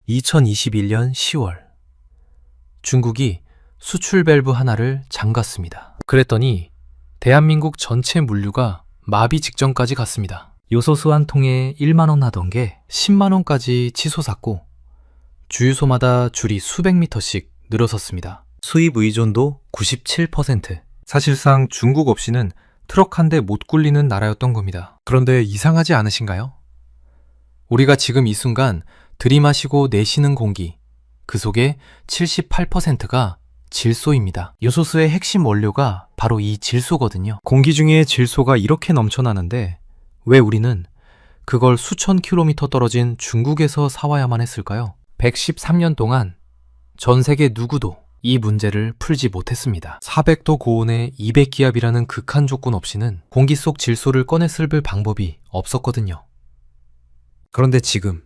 2021년 10월 중국이 수출 밸브 하나를 잠갔습니다. 그랬더니 대한민국 전체 물류가 마비 직전까지 갔습니다. 요소수 한 통에 1만 원 하던 게 10만 원까지 치솟았고 주유소마다 줄이 수백 미터씩 늘어섰습니다. 수입 의존도 97%. 사실상 중국 없이는 트럭 한 대 못 굴리는 나라였던 겁니다. 그런데 이상하지 않으신가요? 우리가 지금 이 순간 들이마시고 내쉬는 공기, 그 속에 78%가 질소입니다. 요소수의 핵심 원료가 바로 이 질소거든요. 공기 중에 질소가 이렇게 넘쳐나는데 왜 우리는 그걸 수천 킬로미터 떨어진 중국에서 사와야만 했을까요? 113년 동안 전 세계 누구도 이 문제를 풀지 못했습니다. 400도 고온에 200기압이라는 극한 조건 없이는 공기 속 질소를 꺼내 쓸 방법이 없었거든요. 그런데 지금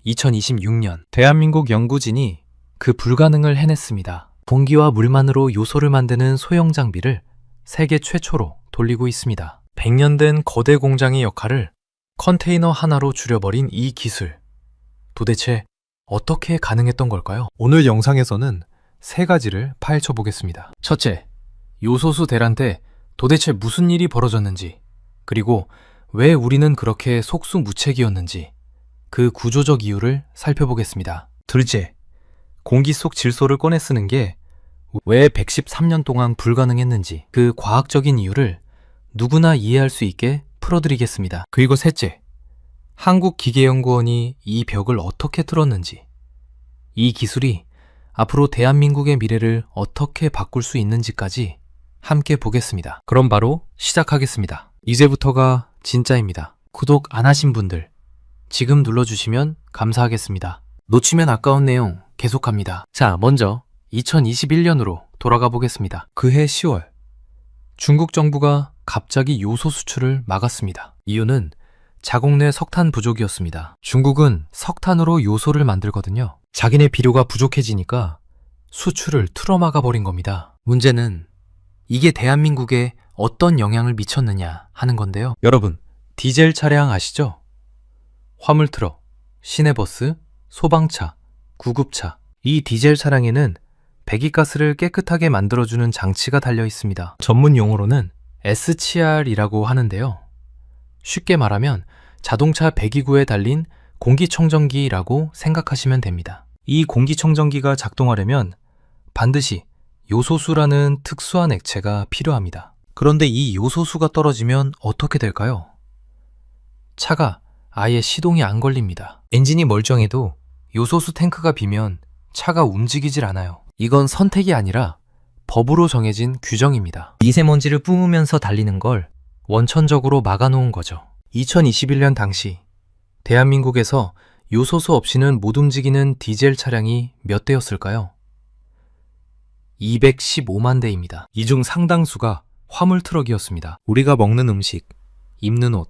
2026년 대한민국 연구진이 그 불가능을 해냈습니다. 공기와 물만으로 요소를 만드는 소형 장비를 세계 최초로 돌리고 있습니다. 100년 된 거대 공장의 역할을 컨테이너 하나로 줄여버린 이 기술. 도대체 어떻게 가능했던 걸까요? 오늘 영상에서는 세 가지를 파헤쳐 보겠습니다. 첫째, 요소수 대란때 도대체 무슨 일이 벌어졌는지, 그리고 왜 우리는 그렇게 속수무책이었는지 그 구조적 이유를 살펴보겠습니다. 둘째, 공기 속 질소를 꺼내 쓰는 게 왜 113년 동안 불가능했는지 그 과학적인 이유를 누구나 이해할 수 있게 풀어드리겠습니다. 그리고 셋째, 한국기계연구원이 이 벽을 어떻게 뚫었는지, 이 기술이 앞으로 대한민국의 미래를 어떻게 바꿀 수 있는지까지 함께 보겠습니다. 그럼 바로 시작하겠습니다. 이제부터가 진짜입니다. 구독 안 하신 분들 지금 눌러주시면 감사하겠습니다. 놓치면 아까운 내용 계속합니다. 자, 먼저 2021년으로 돌아가 보겠습니다. 그해 10월 중국 정부가 갑자기 요소 수출을 막았습니다. 이유는 자국 내 석탄 부족이었습니다. 중국은 석탄으로 요소를 만들거든요. 자기네 비료가 부족해지니까 수출을 틀어막아 버린 겁니다. 문제는 이게 대한민국에 어떤 영향을 미쳤느냐 하는 건데요. 여러분, 디젤 차량 아시죠? 화물트럭, 시내버스, 소방차, 구급차. 이 디젤 차량에는 배기가스를 깨끗하게 만들어주는 장치가 달려 있습니다. 전문 용어로는 SCR이라고 하는데요. 쉽게 말하면 자동차 배기구에 달린 공기청정기라고 생각하시면 됩니다. 이 공기청정기가 작동하려면 반드시 요소수라는 특수한 액체가 필요합니다. 그런데 이 요소수가 떨어지면 어떻게 될까요? 차가 아예 시동이 안 걸립니다. 엔진이 멀쩡해도 요소수 탱크가 비면 차가 움직이질 않아요. 이건 선택이 아니라 법으로 정해진 규정입니다. 미세먼지를 뿜으면서 달리는 걸 원천적으로 막아놓은 거죠. 2021년 당시 대한민국에서 요소수 없이는 못 움직이는 디젤 차량이 몇 대였을까요? 215만 대입니다. 이 중 상당수가 화물트럭이었습니다. 우리가 먹는 음식, 입는 옷,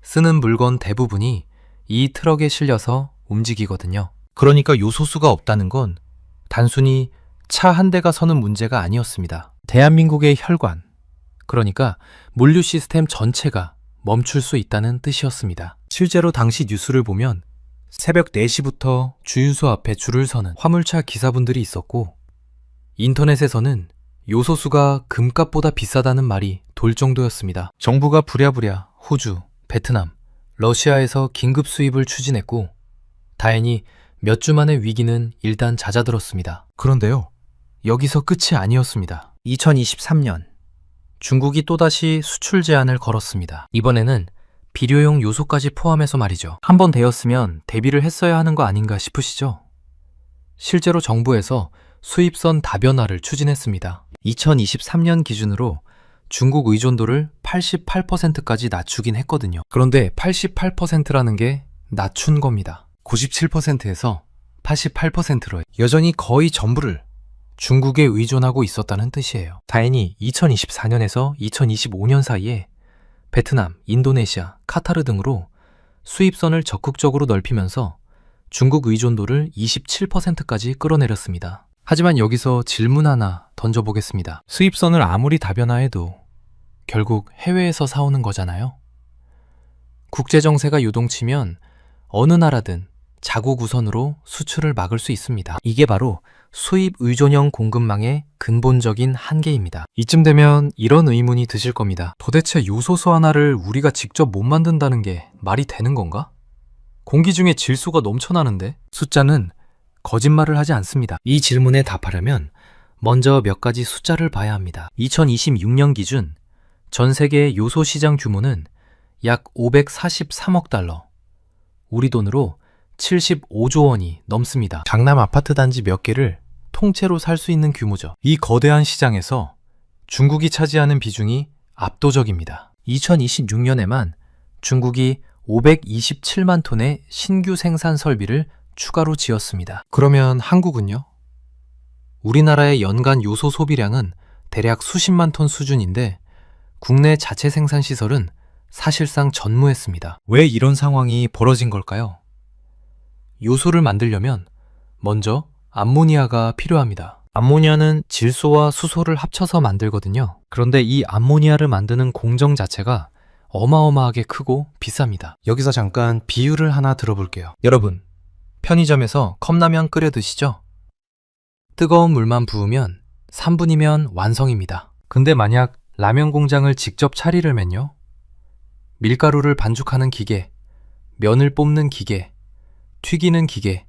쓰는 물건 대부분이 이 트럭에 실려서 움직이거든요. 그러니까 요소수가 없다는 건 단순히 차 한 대가 서는 문제가 아니었습니다. 대한민국의 혈관, 그러니까 물류 시스템 전체가 멈출 수 있다는 뜻이었습니다. 실제로 당시 뉴스를 보면 새벽 4시부터 주유소 앞에 줄을 서는 화물차 기사분들이 있었고, 인터넷에서는 요소수가 금값보다 비싸다는 말이 돌 정도였습니다. 정부가 부랴부랴 호주, 베트남, 러시아에서 긴급 수입을 추진했고, 다행히 몇 주 만에 위기는 일단 잦아들었습니다. 그런데요, 여기서 끝이 아니었습니다. 2023년 중국이 또다시 수출 제한을 걸었습니다. 이번에는 비료용 요소까지 포함해서 말이죠. 한번 되었으면 대비를 했어야 하는 거 아닌가 싶으시죠? 실제로 정부에서 수입선 다변화를 추진했습니다. 2023년 기준으로 중국 의존도를 88%까지 낮추긴 했거든요. 그런데 88%라는 게 낮춘 겁니다. 97%에서 88%로 여전히 거의 전부를 중국에 의존하고 있었다는 뜻이에요. 다행히 2024년에서 2025년 사이에 베트남, 인도네시아, 카타르 등으로 수입선을 적극적으로 넓히면서 중국 의존도를 27%까지 끌어내렸습니다. 하지만 여기서 질문 하나 던져보겠습니다. 수입선을 아무리 다변화해도 결국 해외에서 사오는 거잖아요. 국제정세가 요동치면 어느 나라든 자국 우선으로 수출을 막을 수 있습니다. 이게 바로 수입 의존형 공급망의 근본적인 한계입니다. 이쯤 되면 이런 의문이 드실 겁니다. 도대체 요소수 하나를 우리가 직접 못 만든다는 게 말이 되는 건가? 공기 중에 질소가 넘쳐나는데? 숫자는 거짓말을 하지 않습니다. 이 질문에 답하려면 먼저 몇 가지 숫자를 봐야 합니다. 2026년 기준 전 세계 요소 시장 규모는 약 543억 달러, 우리 돈으로 75조 원이 넘습니다. 강남 아파트 단지 몇 개를 통째로 살 수 있는 규모죠. 이 거대한 시장에서 중국이 차지하는 비중이 압도적입니다. 2026년에만 중국이 527만 톤의 신규 생산 설비를 추가로 지었습니다. 그러면 한국은요? 우리나라의 연간 요소 소비량은 대략 수십만 톤 수준인데 국내 자체 생산 시설은 사실상 전무했습니다. 왜 이런 상황이 벌어진 걸까요? 요소를 만들려면 먼저 암모니아가 필요합니다. 암모니아는 질소와 수소를 합쳐서 만들거든요. 그런데 이 암모니아를 만드는 공정 자체가 어마어마하게 크고 비쌉니다. 여기서 잠깐 비유를 하나 들어볼게요. 여러분, 편의점에서 컵라면 끓여 드시죠? 뜨거운 물만 부으면 3분이면 완성입니다. 근데 만약 라면 공장을 직접 차리려면요? 밀가루를 반죽하는 기계, 면을 뽑는 기계, 튀기는 기계,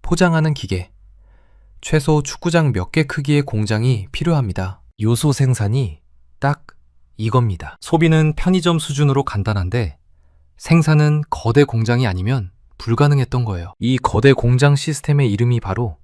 포장하는 기계, 최소 축구장 몇 개 크기의 공장이 필요합니다. 요소 생산이 딱 이겁니다. 소비는 편의점 수준으로 간단한데 생산은 거대 공장이 아니면 불가능했던 거예요. 이 거대 공장 시스템의 이름이 바로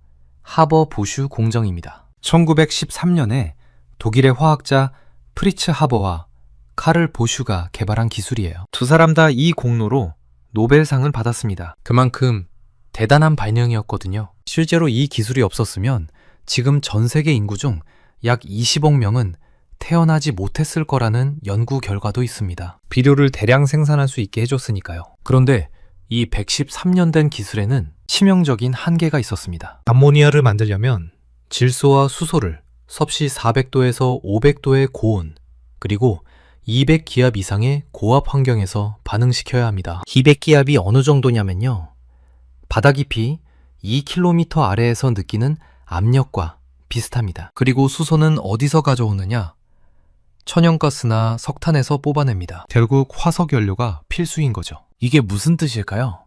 하버 보슈 공정입니다. 1913년에 독일의 화학자 프리츠 하버와 카를 보슈가 개발한 기술이에요. 두 사람 다 이 공로로 노벨상을 받았습니다. 그만큼 대단한 발명이었거든요. 실제로 이 기술이 없었으면 지금 전 세계 인구 중 약 20억 명은 태어나지 못했을 거라는 연구 결과도 있습니다. 비료를 대량 생산할 수 있게 해줬으니까요. 그런데 이 113년 된 기술에는 치명적인 한계가 있었습니다. 암모니아를 만들려면 질소와 수소를 섭씨 400도에서 500도의 고온, 그리고 200기압 이상의 고압 환경에서 반응시켜야 합니다. 200기압이 어느 정도냐면요, 바다 깊이 2km 아래에서 느끼는 압력과 비슷합니다. 그리고 수소는 어디서 가져오느냐? 천연가스나 석탄에서 뽑아냅니다. 결국 화석 연료가 필수인 거죠. 이게 무슨 뜻일까요?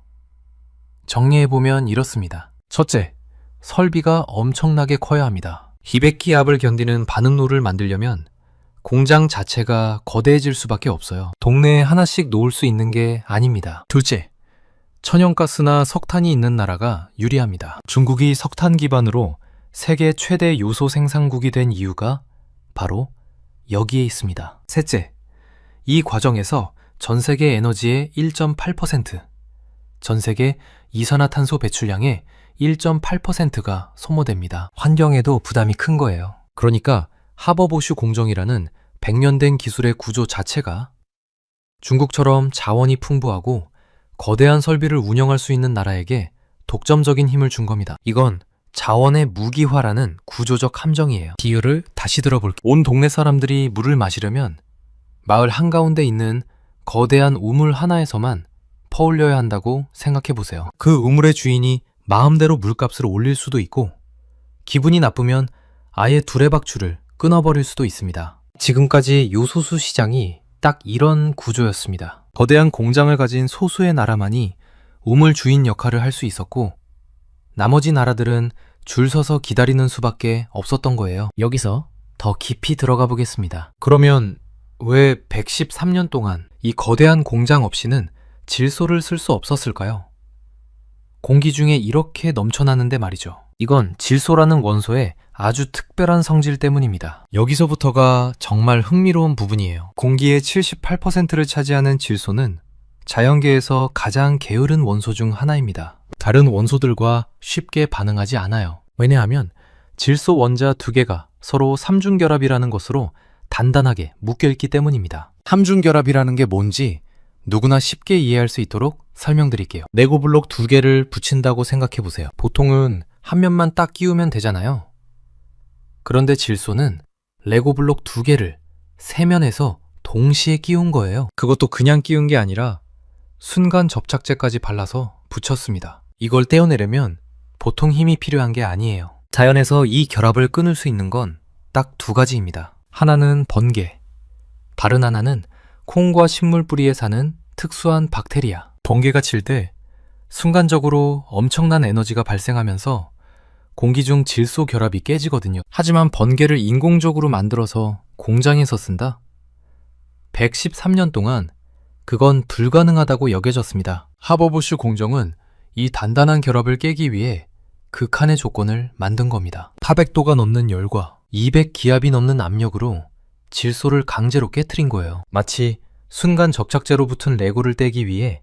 정리해보면 이렇습니다. 첫째, 설비가 엄청나게 커야 합니다. 200기압을 견디는 반응로를 만들려면 공장 자체가 거대해질 수밖에 없어요. 동네에 하나씩 놓을 수 있는 게 아닙니다. 둘째, 천연가스나 석탄이 있는 나라가 유리합니다. 중국이 석탄 기반으로 세계 최대 요소 생산국이 된 이유가 바로 여기에 있습니다. 셋째, 이 과정에서 전 세계 에너지의 1.8%, 전 세계 이산화탄소 배출량의 1.8%가 소모됩니다. 환경에도 부담이 큰 거예요. 그러니까 하버보슈 공정이라는 100년 된 기술의 구조 자체가 중국처럼 자원이 풍부하고 거대한 설비를 운영할 수 있는 나라에게 독점적인 힘을 준 겁니다. 이건 자원의 무기화라는 구조적 함정이에요. 비유를 다시 들어볼게요. 온 동네 사람들이 물을 마시려면 마을 한가운데 있는 거대한 우물 하나에서만 퍼올려야 한다고 생각해보세요. 그 우물의 주인이 마음대로 물값을 올릴 수도 있고 기분이 나쁘면 아예 두레박줄을 끊어버릴 수도 있습니다. 지금까지 요소수 시장이 딱 이런 구조였습니다. 거대한 공장을 가진 소수의 나라만이 우물 주인 역할을 할 수 있었고 나머지 나라들은 줄 서서 기다리는 수밖에 없었던 거예요. 여기서 더 깊이 들어가 보겠습니다. 그러면 왜 113년 동안 이 거대한 공장 없이는 질소를 쓸 수 없었을까요? 공기 중에 이렇게 넘쳐나는데 말이죠. 이건 질소라는 원소의 아주 특별한 성질 때문입니다. 여기서부터가 정말 흥미로운 부분이에요. 공기의 78%를 차지하는 질소는 자연계에서 가장 게으른 원소 중 하나입니다. 다른 원소들과 쉽게 반응하지 않아요. 왜냐하면 질소 원자 두 개가 서로 삼중결합이라는 것으로 단단하게 묶여있기 때문입니다. 삼중결합이라는 게 뭔지 누구나 쉽게 이해할 수 있도록 설명드릴게요. 레고블록 두 개를 붙인다고 생각해보세요. 보통은 한 면만 딱 끼우면 되잖아요. 그런데 질소는 레고블록 두 개를 세 면에서 동시에 끼운 거예요. 그것도 그냥 끼운 게 아니라 순간 접착제까지 발라서 붙였습니다. 이걸 떼어내려면 보통 힘이 필요한 게 아니에요. 자연에서 이 결합을 끊을 수 있는 건 딱 두 가지입니다. 하나는 번개, 다른 하나는 콩과 식물 뿌리에 사는 특수한 박테리아. 번개가 칠 때 순간적으로 엄청난 에너지가 발생하면서 공기 중 질소 결합이 깨지거든요. 하지만 번개를 인공적으로 만들어서 공장에서 쓴다? 113년 동안 그건 불가능하다고 여겨졌습니다. 하버부슈 공정은 이 단단한 결합을 깨기 위해 극한의 조건을 만든 겁니다. 400도가 넘는 열과 200기압이 넘는 압력으로 질소를 강제로 깨트린 거예요. 마치 순간 접착제로 붙은 레고를 떼기 위해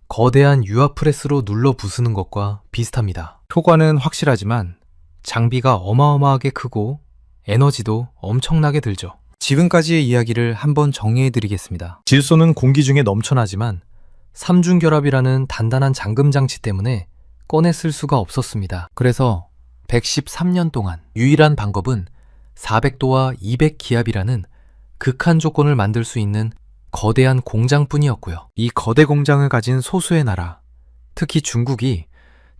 거대한 유압 프레스로 눌러 부수는 것과 비슷합니다. 효과는 확실하지만 장비가 어마어마하게 크고 에너지도 엄청나게 들죠. 지금까지의 이야기를 한번 정리해 드리겠습니다. 질소는 공기 중에 넘쳐나지만 삼중결합이라는 단단한 잠금 장치 때문에 꺼내 쓸 수가 없었습니다. 그래서 113년 동안 유일한 방법은 400도와 200기압이라는 극한 조건을 만들 수 있는 거대한 공장뿐이었고요. 이 거대 공장을 가진 소수의 나라, 특히 중국이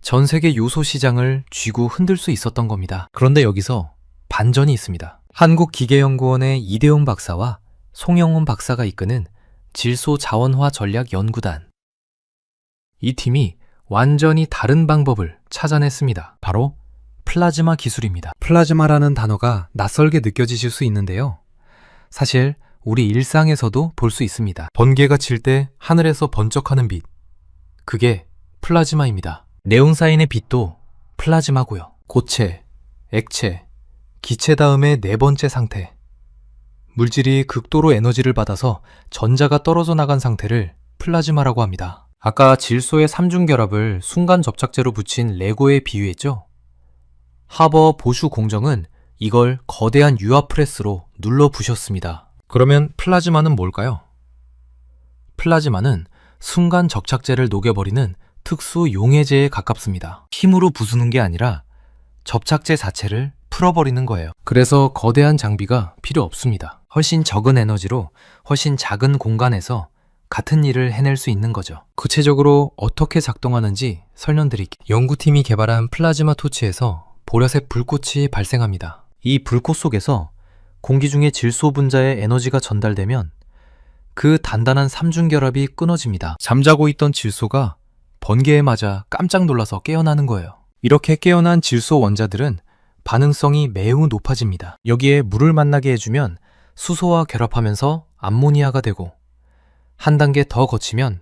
전 세계 요소 시장을 쥐고 흔들 수 있었던 겁니다. 그런데 여기서 반전이 있습니다. 한국기계연구원의 이대용 박사와 송영훈 박사가 이끄는 질소자원화 전략연구단. 이 팀이 완전히 다른 방법을 찾아냈습니다. 바로 플라즈마 기술입니다. 플라즈마라는 단어가 낯설게 느껴지실 수 있는데요. 사실 우리 일상에서도 볼 수 있습니다. 번개가 칠 때 하늘에서 번쩍하는 빛. 그게 플라즈마입니다. 네온 사인의 빛도 플라즈마고요. 고체, 액체, 기체 다음에 네 번째 상태. 물질이 극도로 에너지를 받아서 전자가 떨어져 나간 상태를 플라즈마라고 합니다. 아까 질소의 삼중결합을 순간 접착제로 붙인 레고에 비유했죠? 하버 보슈 공정은 이걸 거대한 유압 프레스로 눌러 부셨습니다. 그러면 플라즈마는 뭘까요? 플라즈마는 순간 접착제를 녹여버리는 특수 용해제에 가깝습니다. 힘으로 부수는 게 아니라 접착제 자체를 풀어버리는 거예요. 그래서 거대한 장비가 필요 없습니다. 훨씬 적은 에너지로 훨씬 작은 공간에서 같은 일을 해낼 수 있는 거죠. 구체적으로 어떻게 작동하는지 설명드릴게요. 연구팀이 개발한 플라즈마 토치에서 보라색 불꽃이 발생합니다. 이 불꽃 속에서 공기 중에 질소 분자의 에너지가 전달되면 그 단단한 삼중결합이 끊어집니다. 잠자고 있던 질소가 번개에 맞아 깜짝 놀라서 깨어나는 거예요. 이렇게 깨어난 질소 원자들은 반응성이 매우 높아집니다. 여기에 물을 만나게 해주면 수소와 결합하면서 암모니아가 되고 한 단계 더 거치면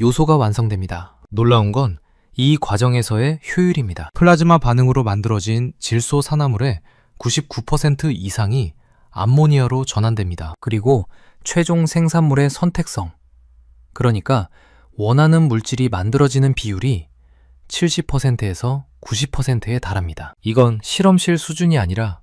요소가 완성됩니다. 놀라운 건 이 과정에서의 효율입니다. 플라즈마 반응으로 만들어진 질소 산화물의 99% 이상이 암모니아로 전환됩니다. 그리고 최종 생산물의 선택성, 그러니까 원하는 물질이 만들어지는 비율이 70%에서 90%에 달합니다. 이건 실험실 수준이 아니라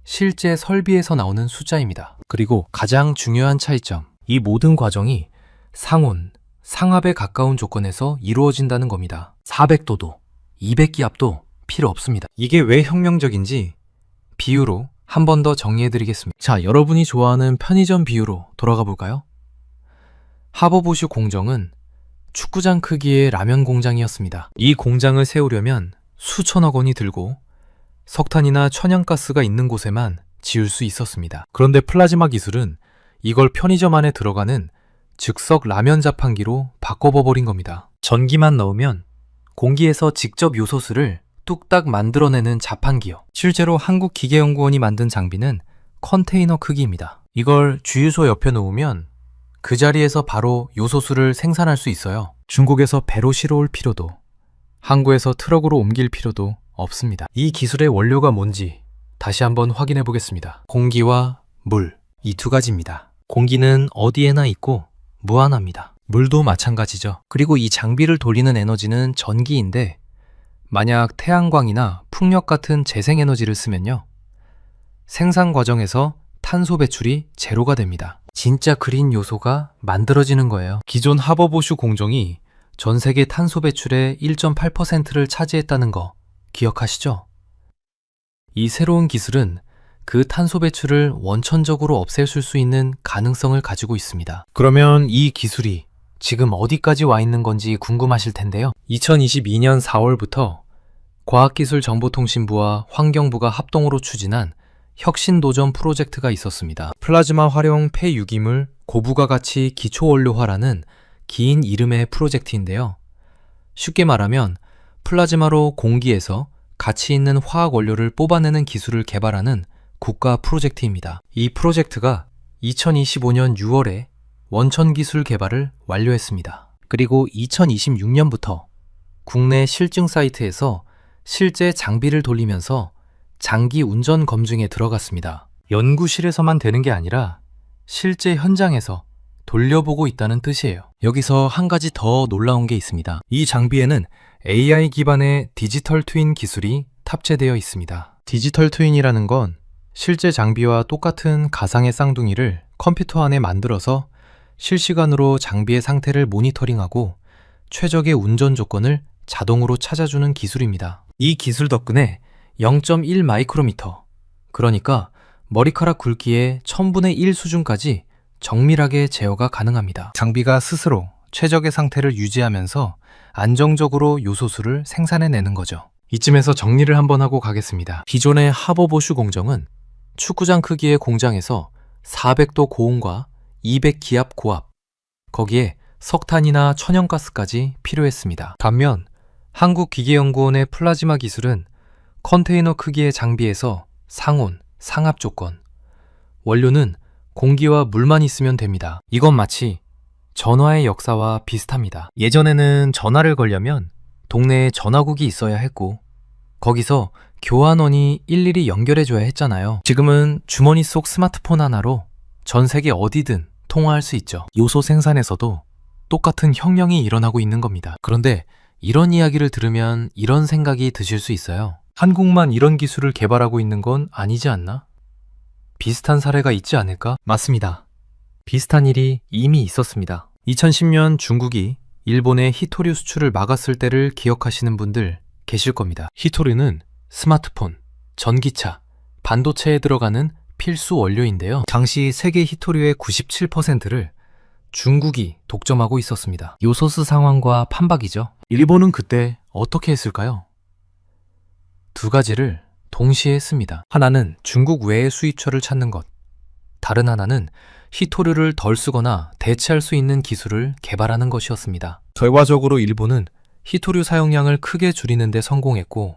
실제 설비에서 나오는 숫자입니다. 그리고 가장 중요한 차이점, 이 모든 과정이 상온, 상압에 가까운 조건에서 이루어진다는 겁니다. 400도도, 200기압도 필요 없습니다. 이게 왜 혁명적인지 비유로 한 번 더 정리해드리겠습니다. 자, 여러분이 좋아하는 편의점 비유로 돌아가 볼까요? 하버보슈 공정은 축구장 크기의 라면 공장이었습니다. 이 공장을 세우려면 수천억 원이 들고 석탄이나 천연가스가 있는 곳에만 지을 수 있었습니다. 그런데 플라즈마 기술은 이걸 편의점 안에 들어가는 즉석 라면 자판기로 바꿔버린 겁니다. 전기만 넣으면 공기에서 직접 요소수를 뚝딱 만들어내는 자판기요. 실제로 한국기계연구원이 만든 장비는 컨테이너 크기입니다. 이걸 주유소 옆에 놓으면 그 자리에서 바로 요소수를 생산할 수 있어요. 중국에서 배로 실어올 필요도, 항구에서 트럭으로 옮길 필요도 없습니다. 이 기술의 원료가 뭔지 다시 한번 확인해 보겠습니다. 공기와 물, 이 두 가지입니다. 공기는 어디에나 있고 무한합니다. 물도 마찬가지죠. 그리고 이 장비를 돌리는 에너지는 전기인데 만약 태양광이나 풍력 같은 재생에너지를 쓰면요, 생산 과정에서 탄소 배출이 제로가 됩니다. 진짜 그린 요소가 만들어지는 거예요. 기존 하버보슈 공정이 전 세계 탄소 배출의 1.8%를 차지했다는 거 기억하시죠? 이 새로운 기술은 그 탄소 배출을 원천적으로 없앨 수 있는 가능성을 가지고 있습니다. 그러면 이 기술이 지금 어디까지 와 있는 건지 궁금하실 텐데요. 2022년 4월부터 과학기술정보통신부와 환경부가 합동으로 추진한 혁신도전 프로젝트가 있었습니다. 플라즈마 활용 폐유기물 고부가 가치 기초원료화라는 긴 이름의 프로젝트인데요. 쉽게 말하면 플라즈마로 공기에서 가치 있는 화학 원료를 뽑아내는 기술을 개발하는 국가 프로젝트입니다. 이 프로젝트가 2025년 6월에 원천 기술 개발을 완료했습니다. 그리고 2026년부터 국내 실증 사이트에서 실제 장비를 돌리면서 장기 운전 검증에 들어갔습니다. 연구실에서만 되는 게 아니라 실제 현장에서 돌려보고 있다는 뜻이에요. 여기서 한 가지 더 놀라운 게 있습니다. 이 장비에는 AI 기반의 디지털 트윈 기술이 탑재되어 있습니다. 디지털 트윈이라는 건 실제 장비와 똑같은 가상의 쌍둥이를 컴퓨터 안에 만들어서 실시간으로 장비의 상태를 모니터링하고 최적의 운전 조건을 자동으로 찾아주는 기술입니다. 이 기술 덕분에 0.1 마이크로미터, 그러니까 머리카락 굵기의 1000분의 1 수준까지 정밀하게 제어가 가능합니다. 장비가 스스로 최적의 상태를 유지하면서 안정적으로 요소수를 생산해내는 거죠. 이쯤에서 정리를 한번 하고 가겠습니다. 기존의 하버보슈 공정은 축구장 크기의 공장에서 400도 고온과 200기압 고압, 거기에 석탄이나 천연가스까지 필요했습니다. 반면 한국기계연구원의 플라즈마 기술은 컨테이너 크기의 장비에서 상온, 상압 조건, 원료는 공기와 물만 있으면 됩니다. 이건 마치 전화의 역사와 비슷합니다. 예전에는 전화를 걸려면 동네에 전화국이 있어야 했고 거기서 교환원이 일일이 연결해줘야 했잖아요. 지금은 주머니 속 스마트폰 하나로 전 세계 어디든 통화할 수 있죠. 요소 생산에서도 똑같은 혁명이 일어나고 있는 겁니다. 그런데 이런 이야기를 들으면 이런 생각이 드실 수 있어요. 한국만 이런 기술을 개발하고 있는 건 아니지 않나? 비슷한 사례가 있지 않을까? 맞습니다. 비슷한 일이 이미 있었습니다. 2010년 중국이 일본의 히토류 수출을 막았을 때를 기억하시는 분들 계실 겁니다. 히토류는 스마트폰, 전기차, 반도체에 들어가는 필수 원료인데요. 당시 세계 히토류의 97%를 중국이 독점하고 있었습니다. 요소수 상황과 판박이죠. 일본은 그때 어떻게 했을까요? 두 가지를 동시에 했습니다. 하나는 중국 외의 수입처를 찾는 것, 다른 하나는 히토류를 덜 쓰거나 대체할 수 있는 기술을 개발하는 것이었습니다. 결과적으로 일본은 히토류 사용량을 크게 줄이는 데 성공했고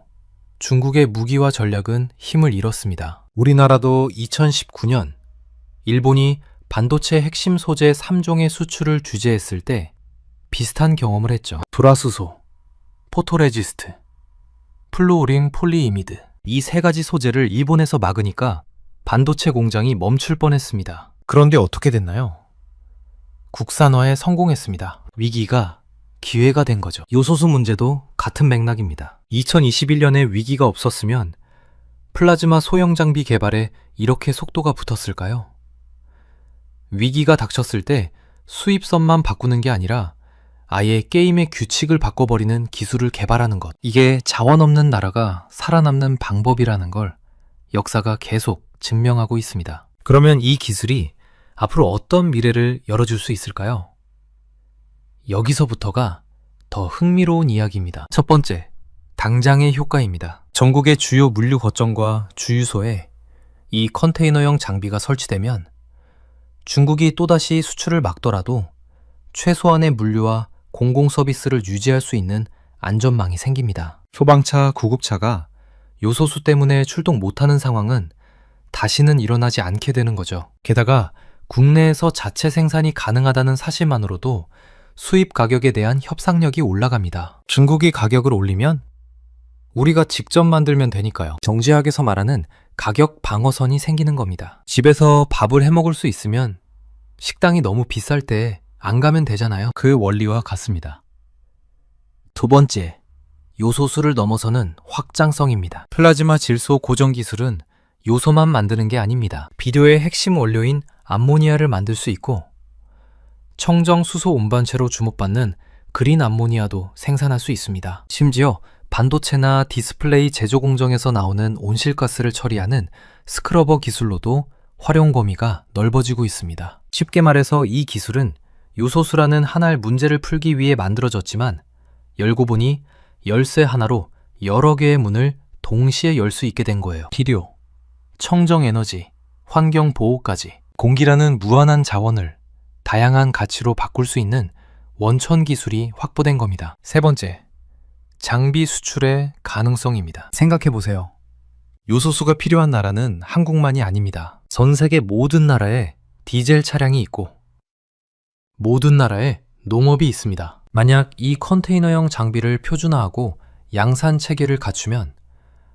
중국의 무기와 전략은 힘을 잃었습니다. 우리나라도 2019년 일본이 반도체 핵심 소재 3종의 수출을 규제했을 때 비슷한 경험을 했죠. 불화수소, 포토레지스트, 플루오링 폴리이미드, 이 세 가지 소재를 일본에서 막으니까 반도체 공장이 멈출 뻔했습니다. 그런데 어떻게 됐나요? 국산화에 성공했습니다. 위기가 기회가 된 거죠. 요소수 문제도 같은 맥락입니다. 2021년에 위기가 없었으면 플라즈마 소형 장비 개발에 이렇게 속도가 붙었을까요? 위기가 닥쳤을 때 수입선만 바꾸는 게 아니라 아예 게임의 규칙을 바꿔버리는 기술을 개발하는 것. 이게 자원 없는 나라가 살아남는 방법이라는 걸 역사가 계속 증명하고 있습니다. 그러면 이 기술이 앞으로 어떤 미래를 열어줄 수 있을까요? 여기서부터가 더 흥미로운 이야기입니다. 첫 번째, 당장의 효과입니다. 전국의 주요 물류 거점과 주유소에 이 컨테이너형 장비가 설치되면 중국이 또다시 수출을 막더라도 최소한의 물류와 공공 서비스를 유지할 수 있는 안전망이 생깁니다. 소방차, 구급차가 요소수 때문에 출동 못하는 상황은 다시는 일어나지 않게 되는 거죠. 게다가 국내에서 자체 생산이 가능하다는 사실만으로도 수입 가격에 대한 협상력이 올라갑니다. 중국이 가격을 올리면 우리가 직접 만들면 되니까요. 정제학에서 말하는 가격 방어선이 생기는 겁니다. 집에서 밥을 해 먹을 수 있으면 식당이 너무 비쌀 때 안 가면 되잖아요. 그 원리와 같습니다. 두 번째, 요소수를 넘어서는 확장성입니다. 플라즈마 질소 고정 기술은 요소만 만드는 게 아닙니다. 비료의 핵심 원료인 암모니아를 만들 수 있고 청정 수소 운반체로 주목받는 그린 암모니아도 생산할 수 있습니다. 심지어 반도체나 디스플레이 제조 공정에서 나오는 온실가스를 처리하는 스크러버 기술로도 활용 범위가 넓어지고 있습니다. 쉽게 말해서 이 기술은 요소수라는 하나의 문제를 풀기 위해 만들어졌지만 열고 보니 열쇠 하나로 여러 개의 문을 동시에 열 수 있게 된 거예요. 비료, 청정에너지, 환경보호까지 공기라는 무한한 자원을 다양한 가치로 바꿀 수 있는 원천 기술이 확보된 겁니다. 세 번째, 장비 수출의 가능성입니다. 생각해보세요. 요소수가 필요한 나라는 한국만이 아닙니다. 전 세계 모든 나라에 디젤 차량이 있고 모든 나라에 농업이 있습니다. 만약 이 컨테이너형 장비를 표준화하고 양산 체계를 갖추면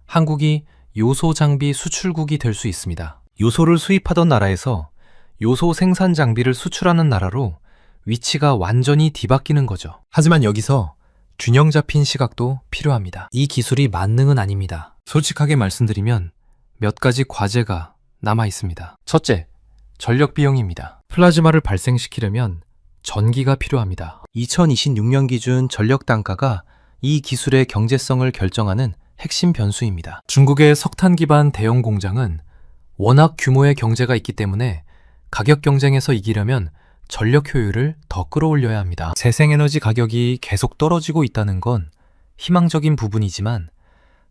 한국이 요소 장비 수출국이 될 수 있습니다. 요소를 수입하던 나라에서 요소 생산 장비를 수출하는 나라로 위치가 완전히 뒤바뀌는 거죠. 하지만 여기서 균형 잡힌 시각도 필요합니다. 이 기술이 만능은 아닙니다. 솔직하게 말씀드리면 몇 가지 과제가 남아 있습니다. 첫째, 전력 비용입니다. 플라즈마를 발생시키려면 전기가 필요합니다. 2026년 기준 전력 단가가 이 기술의 경제성을 결정하는 핵심 변수입니다. 중국의 석탄 기반 대형 공장은 워낙 규모의 경제가 있기 때문에 가격 경쟁에서 이기려면 전력 효율을 더 끌어올려야 합니다. 재생에너지 가격이 계속 떨어지고 있다는 건 희망적인 부분이지만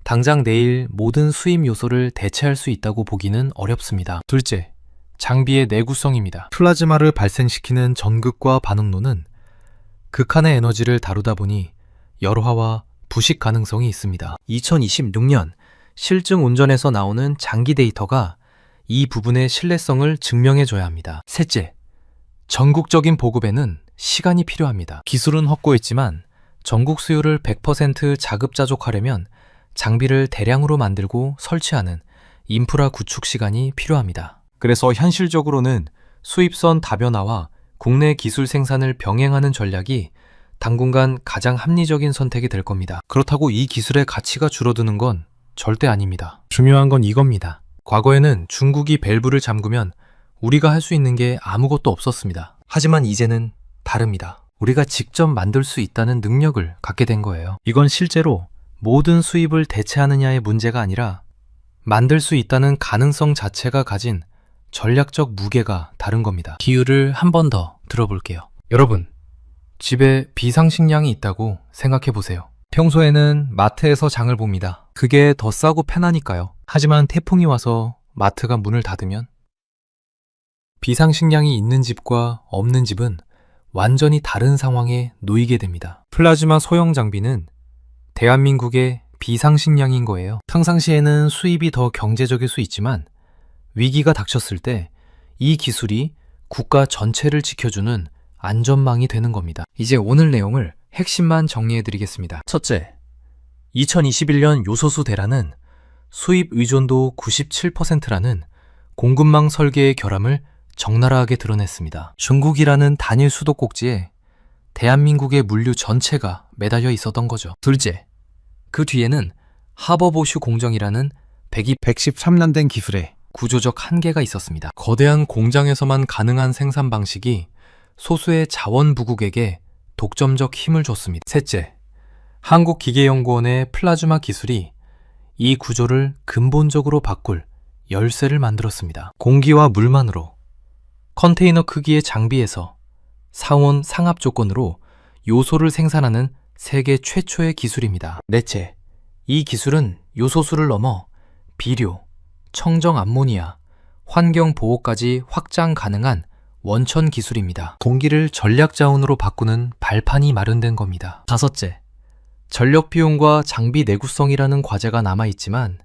당장 내일 모든 수입 요소를 대체할 수 있다고 보기는 어렵습니다. 둘째, 장비의 내구성입니다. 플라즈마를 발생시키는 전극과 반응로는 극한의 에너지를 다루다 보니 열화와 부식 가능성이 있습니다. 2026년 실증 운전에서 나오는 장기 데이터가 이 부분의 신뢰성을 증명해줘야 합니다. 셋째, 전국적인 보급에는 시간이 필요합니다. 기술은 확고했지만 전국 수요를 100% 자급자족하려면 장비를 대량으로 만들고 설치하는 인프라 구축 시간이 필요합니다. 그래서 현실적으로는 수입선 다변화와 국내 기술 생산을 병행하는 전략이 당분간 가장 합리적인 선택이 될 겁니다. 그렇다고 이 기술의 가치가 줄어드는 건 절대 아닙니다. 중요한 건 이겁니다. 과거에는 중국이 밸브를 잠그면 우리가 할 수 있는 게 아무것도 없었습니다. 하지만 이제는 다릅니다. 우리가 직접 만들 수 있다는 능력을 갖게 된 거예요. 이건 실제로 모든 수입을 대체하느냐의 문제가 아니라 만들 수 있다는 가능성 자체가 가진 전략적 무게가 다른 겁니다. 비유를 한 번 더 들어볼게요. 여러분, 집에 비상식량이 있다고 생각해 보세요. 평소에는 마트에서 장을 봅니다. 그게 더 싸고 편하니까요. 하지만 태풍이 와서 마트가 문을 닫으면 비상식량이 있는 집과 없는 집은 완전히 다른 상황에 놓이게 됩니다. 플라즈마 소형 장비는 대한민국의 비상식량인 거예요. 평상시에는 수입이 더 경제적일 수 있지만 위기가 닥쳤을 때 이 기술이 국가 전체를 지켜주는 안전망이 되는 겁니다. 이제 오늘 내용을 핵심만 정리해 드리겠습니다. 첫째, 2021년 요소수 대란은 수입 의존도 97%라는 공급망 설계의 결함을 적나라하게 드러냈습니다. 중국이라는 단일 수도꼭지에 대한민국의 물류 전체가 매달려 있었던 거죠. 둘째, 그 뒤에는 하버보슈 공정이라는 113년 된 기술에 구조적 한계가 있었습니다. 거대한 공장에서만 가능한 생산 방식이 소수의 자원부국에게 독점적 힘을 줬습니다. 셋째, 한국기계연구원의 플라즈마 기술이 이 구조를 근본적으로 바꿀 열쇠를 만들었습니다. 공기와 물만으로 컨테이너 크기의 장비에서 상온 상압 조건으로 요소를 생산하는 세계 최초의 기술입니다. 넷째, 이 기술은 요소수를 넘어 비료, 청정 암모니아, 환경 보호까지 확장 가능한 원천 기술입니다. 공기를 전략 자원으로 바꾸는 발판이 마련된 겁니다. 다섯째, 전력 비용과 장비 내구성이라는 과제가 남아있지만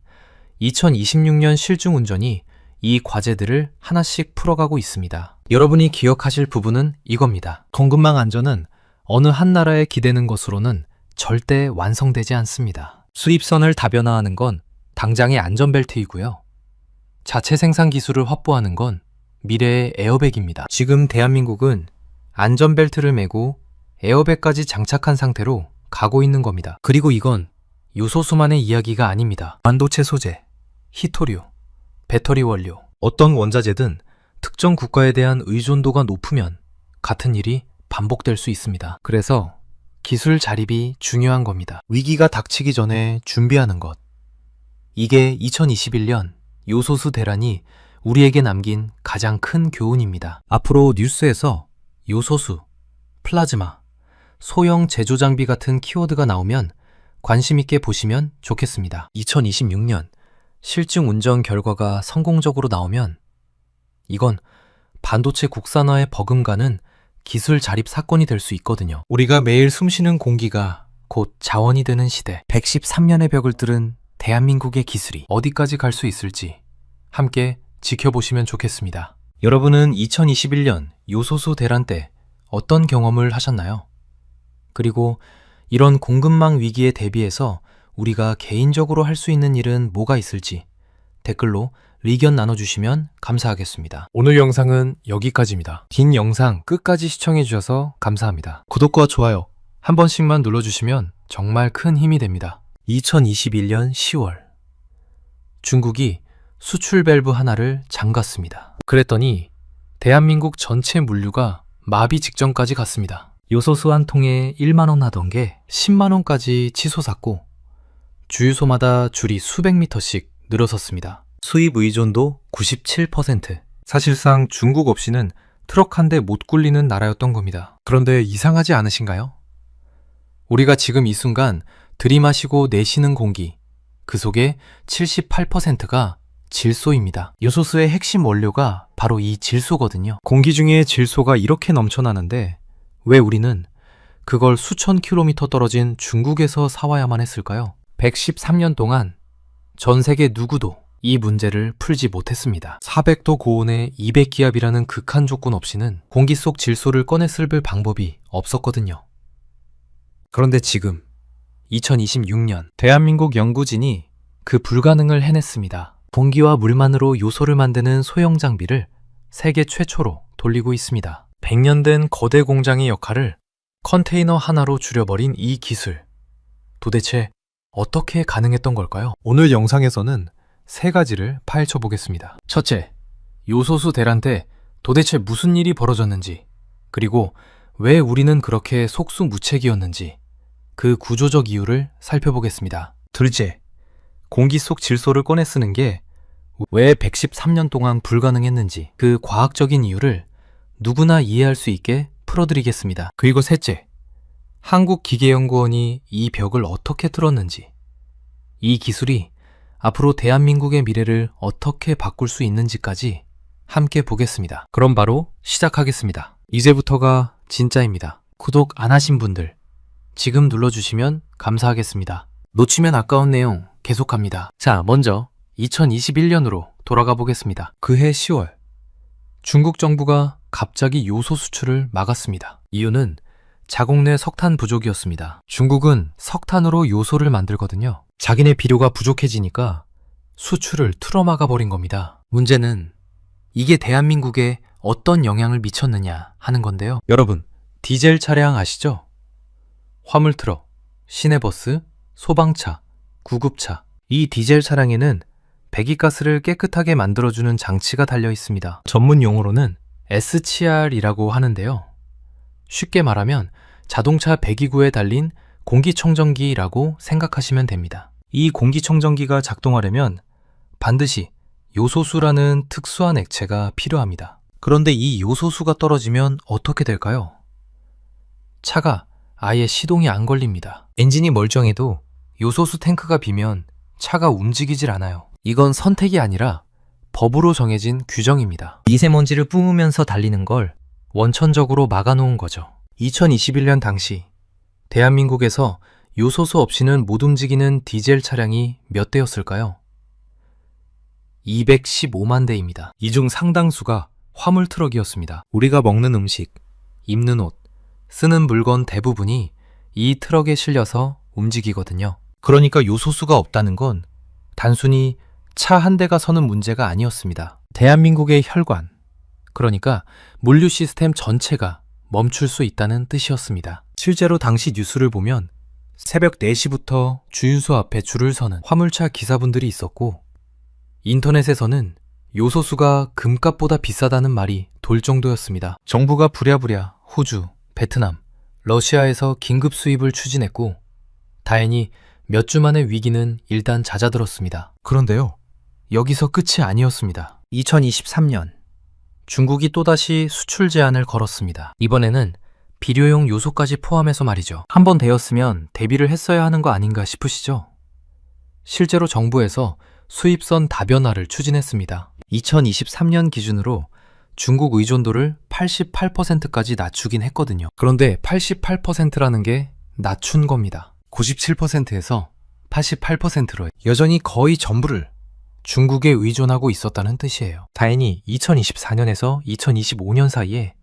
2026년 실증 운전이 이 과제들을 하나씩 풀어가고 있습니다. 여러분이 기억하실 부분은 이겁니다. 공급망 안전은 어느 한 나라에 기대는 것으로는 절대 완성되지 않습니다. 수입선을 다변화하는 건 당장의 안전벨트이고요. 자체 생산 기술을 확보하는 건 미래의 에어백입니다. 지금 대한민국은 안전벨트를 메고 에어백까지 장착한 상태로 가고 있는 겁니다. 그리고 이건 요소수만의 이야기가 아닙니다. 반도체 소재, 희토류, 배터리 원료, 어떤 원자재든 특정 국가에 대한 의존도가 높으면 같은 일이 반복될 수 있습니다. 그래서 기술 자립이 중요한 겁니다. 위기가 닥치기 전에 준비하는 것. 이게 2021년 요소수 대란이 우리에게 남긴 가장 큰 교훈입니다. 앞으로 뉴스에서 요소수, 플라즈마, 소형 제조 장비 같은 키워드가 나오면 관심 있게 보시면 좋겠습니다. 2026년 실증 운전 결과가 성공적으로 나오면 이건 반도체 국산화에 버금가는 기술 자립 사건이 될 수 있거든요. 우리가 매일 숨쉬는 공기가 곧 자원이 되는 시대, 113년의 벽을 뚫은 대한민국의 기술이 어디까지 갈 수 있을지 함께 지켜보시면 좋겠습니다. 여러분은 2021년 요소수 대란 때 어떤 경험을 하셨나요? 그리고 이런 공급망 위기에 대비해서 우리가 개인적으로 할 수 있는 일은 뭐가 있을지 댓글로 의견 나눠주시면 감사하겠습니다. 오늘 영상은 여기까지입니다. 긴 영상 끝까지 시청해주셔서 감사합니다. 구독과 좋아요 한 번씩만 눌러주시면 정말 큰 힘이 됩니다. 2021년 10월 중국이 수출 밸브 하나를 잠갔습니다. 그랬더니 대한민국 전체 물류가 마비 직전까지 갔습니다. 요소수 한 통에 1만원 하던 게 10만원까지 치솟았고 주유소마다 줄이 수백 미터씩 늘어섰습니다. 수입 의존도 97%. 사실상 중국 없이는 트럭 한 대 못 굴리는 나라였던 겁니다. 그런데 이상하지 않으신가요? 우리가 지금 이 순간 들이마시고 내쉬는 공기, 그 속에 78%가 질소입니다. 요소수의 핵심 원료가 바로 이 질소거든요. 공기 중에 질소가 이렇게 넘쳐나는데 왜 우리는 그걸 수천 킬로미터 떨어진 중국에서 사와야만 했을까요? 113년 동안 전 세계 누구도 이 문제를 풀지 못했습니다. 400도 고온에 200기압이라는 극한 조건 없이는 공기 속 질소를 꺼내 쓸 방법이 없었거든요. 그런데 지금 2026년 대한민국 연구진이 그 불가능을 해냈습니다. 공기와 물만으로 요소를 만드는 소형 장비를 세계 최초로 돌리고 있습니다. 100년 된 거대 공장의 역할을 컨테이너 하나로 줄여버린 이 기술. 도대체 어떻게 가능했던 걸까요? 오늘 영상에서는 세 가지를 파헤쳐 보겠습니다. 첫째, 요소수 대란 때 도대체 무슨 일이 벌어졌는지, 그리고 왜 우리는 그렇게 속수무책이었는지 그 구조적 이유를 살펴보겠습니다. 둘째, 공기 속 질소를 꺼내 쓰는 게 왜 113년 동안 불가능했는지 그 과학적인 이유를 누구나 이해할 수 있게 풀어드리겠습니다. 그리고 셋째, 한국기계연구원이 이 벽을 어떻게 뚫었는지, 이 기술이 앞으로 대한민국의 미래를 어떻게 바꿀 수 있는지까지 함께 보겠습니다. 그럼 바로 시작하겠습니다. 이제부터가 진짜입니다. 구독 안 하신 분들 지금 눌러주시면 감사하겠습니다. 놓치면 아까운 내용 계속합니다. 자, 먼저 2021년으로 돌아가 보겠습니다. 그해 10월 중국 정부가 갑자기 요소 수출을 막았습니다. 이유는 자국 내 석탄 부족이었습니다. 중국은 석탄으로 요소를 만들거든요. 자기네 비료가 부족해지니까 수출을 틀어막아 버린 겁니다. 문제는 이게 대한민국에 어떤 영향을 미쳤느냐 하는 건데요. 여러분, 디젤 차량 아시죠? 화물트럭, 시내버스, 소방차, 구급차. 이 디젤 차량에는 배기가스를 깨끗하게 만들어주는 장치가 달려 있습니다. 전문 용어로는 SCR이라고 하는데요. 쉽게 말하면 자동차 배기구에 달린 공기청정기라고 생각하시면 됩니다. 이 공기청정기가 작동하려면 반드시 요소수라는 특수한 액체가 필요합니다. 그런데 이 요소수가 떨어지면 어떻게 될까요? 차가 아예 시동이 안 걸립니다. 엔진이 멀쩡해도 요소수 탱크가 비면 차가 움직이질 않아요. 이건 선택이 아니라 법으로 정해진 규정입니다. 미세먼지를 뿜으면서 달리는 걸 원천적으로 막아놓은 거죠. 2021년 당시 대한민국에서 요소수 없이는 못 움직이는 디젤 차량이 몇 대였을까요? 215만 대입니다. 이 중 상당수가 화물트럭이었습니다. 우리가 먹는 음식, 입는 옷, 쓰는 물건 대부분이 이 트럭에 실려서 움직이거든요. 그러니까 요소수가 없다는 건 단순히 차 한 대가 서는 문제가 아니었습니다. 대한민국의 혈관, 그러니까 물류 시스템 전체가 멈출 수 있다는 뜻이었습니다. 실제로 당시 뉴스를 보면 새벽 4시부터 주유소 앞에 줄을 서는 화물차 기사분들이 있었고, 인터넷에서는 요소수가 금값보다 비싸다는 말이 돌 정도였습니다. 정부가 부랴부랴 호주, 베트남, 러시아에서 긴급 수입을 추진했고 다행히 몇 주 만에 위기는 일단 잦아들었습니다. 그런데요, 여기서 끝이 아니었습니다. 2023년 중국이 또다시 수출 제한을 걸었습니다. 이번에는 비료용 요소까지 포함해서 말이죠. 한 번 되었으면 대비를 했어야 하는 거 아닌가 싶으시죠? 실제로 정부에서 수입선 다변화를 추진했습니다. 2023년 기준으로 중국 의존도를 88%까지 낮추긴 했거든요. 그런데 88%라는 게 낮춘 겁니다. 97%에서 88%로 여전히 거의 전부를 중국에 의존하고 있었다는 뜻이에요. 다행히 2024년에서 2025년 사이에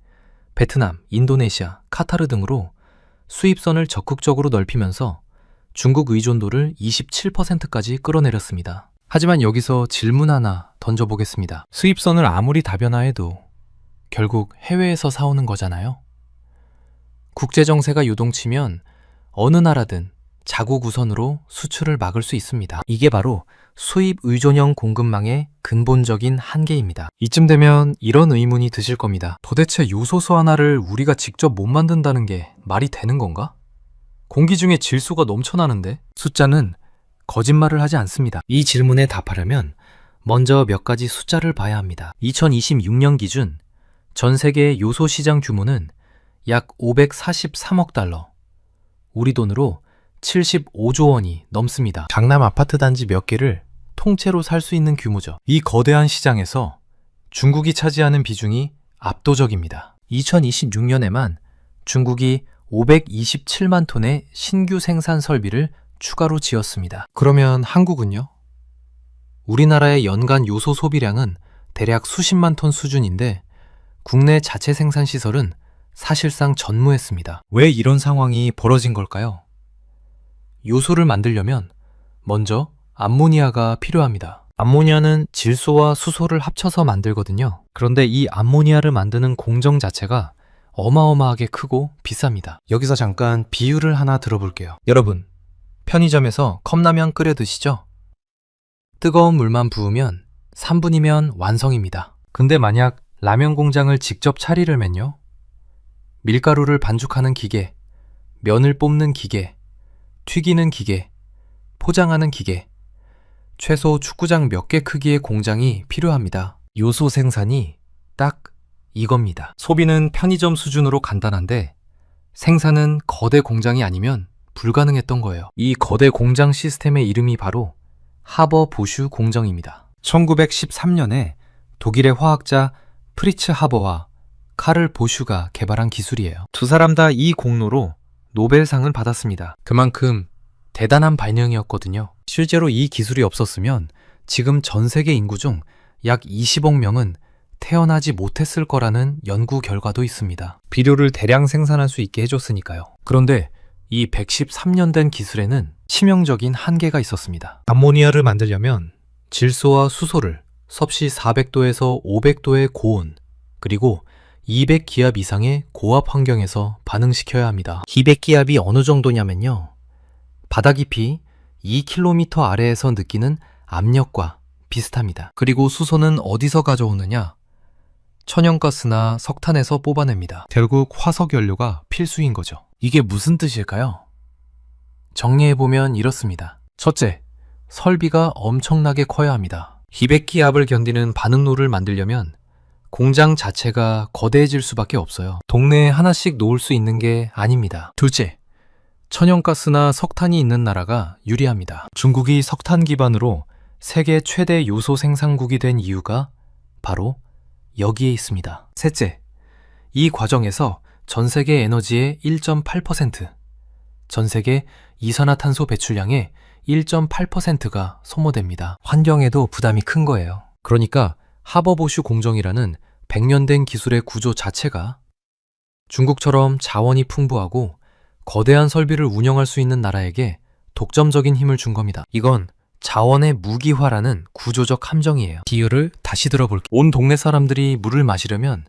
베트남, 인도네시아, 카타르 등으로 수입선을 적극적으로 넓히면서 중국 의존도를 27%까지 끌어내렸습니다. 하지만 여기서 질문 하나 던져보겠습니다. 수입선을 아무리 다변화해도 결국 해외에서 사오는 거잖아요. 국제정세가 요동치면 어느 나라든 자국 우선으로 수출을 막을 수 있습니다. 이게 바로 수입 의존형 공급망의 근본적인 한계입니다. 이쯤 되면 이런 의문이 드실 겁니다. 도대체 요소수 하나를 우리가 직접 못 만든다는 게 말이 되는 건가? 공기 중에 질소가 넘쳐나는데? 숫자는 거짓말을 하지 않습니다. 이 질문에 답하려면 먼저 몇 가지 숫자를 봐야 합니다. 2026년 기준 전 세계 요소 시장 규모는 약 543억 달러, 우리 돈으로 75조 원이 넘습니다. 강남 아파트 단지 몇 개를 통째로 살 수 있는 규모죠. 이 거대한 시장에서 중국이 차지하는 비중이 압도적입니다. 2026년에만 중국이 527만 톤의 신규 생산 설비를 추가로 지었습니다. 그러면 한국은요? 우리나라의 연간 요소 소비량은 대략 수십만 톤 수준인데 국내 자체 생산 시설은 사실상 전무했습니다. 왜 이런 상황이 벌어진 걸까요? 요소를 만들려면 먼저 암모니아가 필요합니다. 암모니아는 질소와 수소를 합쳐서 만들거든요. 그런데 이 암모니아를 만드는 공정 자체가 어마어마하게 크고 비쌉니다. 여기서 잠깐 비유를 하나 들어볼게요. 여러분, 편의점에서 컵라면 끓여 드시죠? 뜨거운 물만 부으면 3분이면 완성입니다. 근데 만약 라면 공장을 직접 차리려면요? 밀가루를 반죽하는 기계, 면을 뽑는 기계, 튀기는 기계, 포장하는 기계, 최소 축구장 몇 개 크기의 공장이 필요합니다. 요소 생산이 딱 이겁니다. 소비는 편의점 수준으로 간단한데 생산은 거대 공장이 아니면 불가능했던 거예요. 이 거대 공장 시스템의 이름이 바로 하버 보슈 공정입니다. 1913년에 독일의 화학자 프리츠 하버와 카를 보슈가 개발한 기술이에요. 두 사람 다 이 공로로 노벨상을 받았습니다. 그만큼 대단한 발명이었거든요. 실제로 이 기술이 없었으면 지금 전 세계 인구 중 약 20억 명은 태어나지 못했을 거라는 연구 결과도 있습니다. 비료를 대량 생산할 수 있게 해줬으니까요. 그런데 이 113년 된 기술에는 치명적인 한계가 있었습니다. 암모니아를 만들려면 질소와 수소를 섭씨 400도에서 500도의 고온, 그리고 200기압 이상의 고압 환경에서 반응시켜야 합니다. 200기압이 어느 정도냐면요, 바다 깊이 2km 아래에서 느끼는 압력과 비슷합니다. 그리고 수소는 어디서 가져오느냐? 천연가스나 석탄에서 뽑아냅니다. 결국 화석 연료가 필수인 거죠. 이게 무슨 뜻일까요? 정리해보면 이렇습니다. 첫째, 설비가 엄청나게 커야 합니다. 200기압을 견디는 반응로를 만들려면 공장 자체가 거대해질 수밖에 없어요. 동네에 하나씩 놓을 수 있는 게 아닙니다. 둘째, 천연가스나 석탄이 있는 나라가 유리합니다. 중국이 석탄 기반으로 세계 최대 요소 생산국이 된 이유가 바로 여기에 있습니다. 셋째, 이 과정에서 전 세계 에너지의 1.8%, 전 세계 이산화탄소 배출량의 1.8%가 소모됩니다. 환경에도 부담이 큰 거예요. 그러니까 하버보슈 공정이라는 100년 된 기술의 구조 자체가 중국처럼 자원이 풍부하고 거대한 설비를 운영할 수 있는 나라에게 독점적인 힘을 준 겁니다. 이건 자원의 무기화라는 구조적 함정이에요. 비유를 다시 들어볼게요. 온 동네 사람들이 물을 마시려면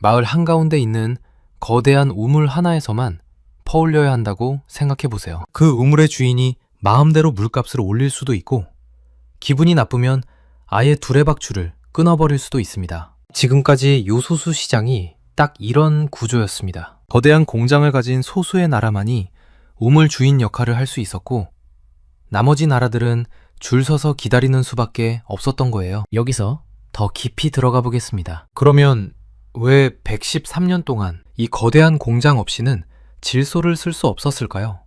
마을 한가운데 있는 거대한 우물 하나에서만 퍼올려야 한다고 생각해보세요. 그 우물의 주인이 마음대로 물값을 올릴 수도 있고 기분이 나쁘면 아예 두레박줄을 끊어버릴 수도 있습니다. 지금까지 요소수 시장이 딱 이런 구조였습니다. 거대한 공장을 가진 소수의 나라만이 우물 주인 역할을 할 수 있었고 나머지 나라들은 줄 서서 기다리는 수밖에 없었던 거예요. 여기서 더 깊이 들어가 보겠습니다. 그러면 왜 113년 동안 이 거대한 공장 없이는 질소를 쓸 수 없었을까요?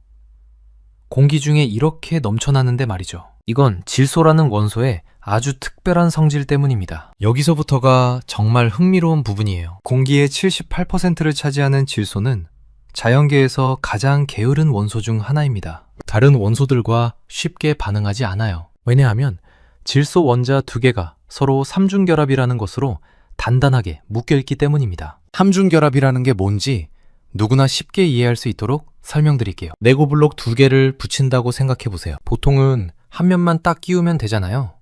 공기 중에 이렇게 넘쳐나는데 말이죠. 이건 질소라는 원소의 아주 특별한 성질 때문입니다. 여기서부터가 정말 흥미로운 부분이에요. 공기의 78%를 차지하는 질소는 자연계에서 가장 게으른 원소 중 하나입니다. 다른 원소들과 쉽게 반응하지 않아요. 왜냐하면 질소 원자 두 개가 서로 삼중결합이라는 것으로 단단하게 묶여있기 때문입니다. 삼중결합이라는 게 뭔지 누구나 쉽게 이해할 수 있도록 설명드릴게요. 레고블록 두 개를 붙인다고 생각해보세요. 보통은 한 면만 딱 끼우면 되잖아요.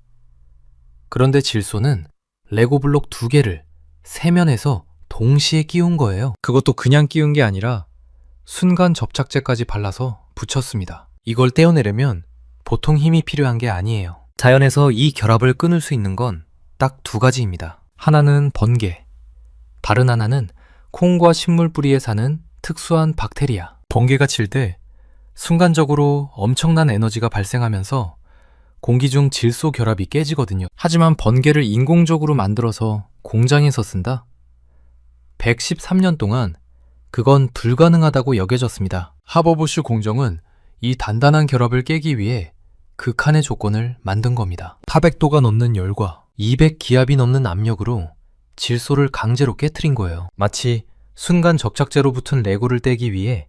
그런데 질소는 레고블록 두 개를 세 면에서 동시에 끼운 거예요. 그것도 그냥 끼운 게 아니라 순간 접착제까지 발라서 붙였습니다. 이걸 떼어내려면 보통 힘이 필요한 게 아니에요. 자연에서 이 결합을 끊을 수 있는 건 딱 두 가지입니다. 하나는 번개, 다른 하나는 콩과 식물 뿌리에 사는 특수한 박테리아. 번개가 칠 때 순간적으로 엄청난 에너지가 발생하면서 공기 중 질소 결합이 깨지거든요. 하지만 번개를 인공적으로 만들어서 공장에서 쓴다? 113년 동안 그건 불가능하다고 여겨졌습니다. 하버부슈 공정은 이 단단한 결합을 깨기 위해 극한의 조건을 만든 겁니다. 400도가 넘는 열과 200기압이 넘는 압력으로 질소를 강제로 깨트린 거예요. 마치 순간 접착제로 붙은 레고를 떼기 위해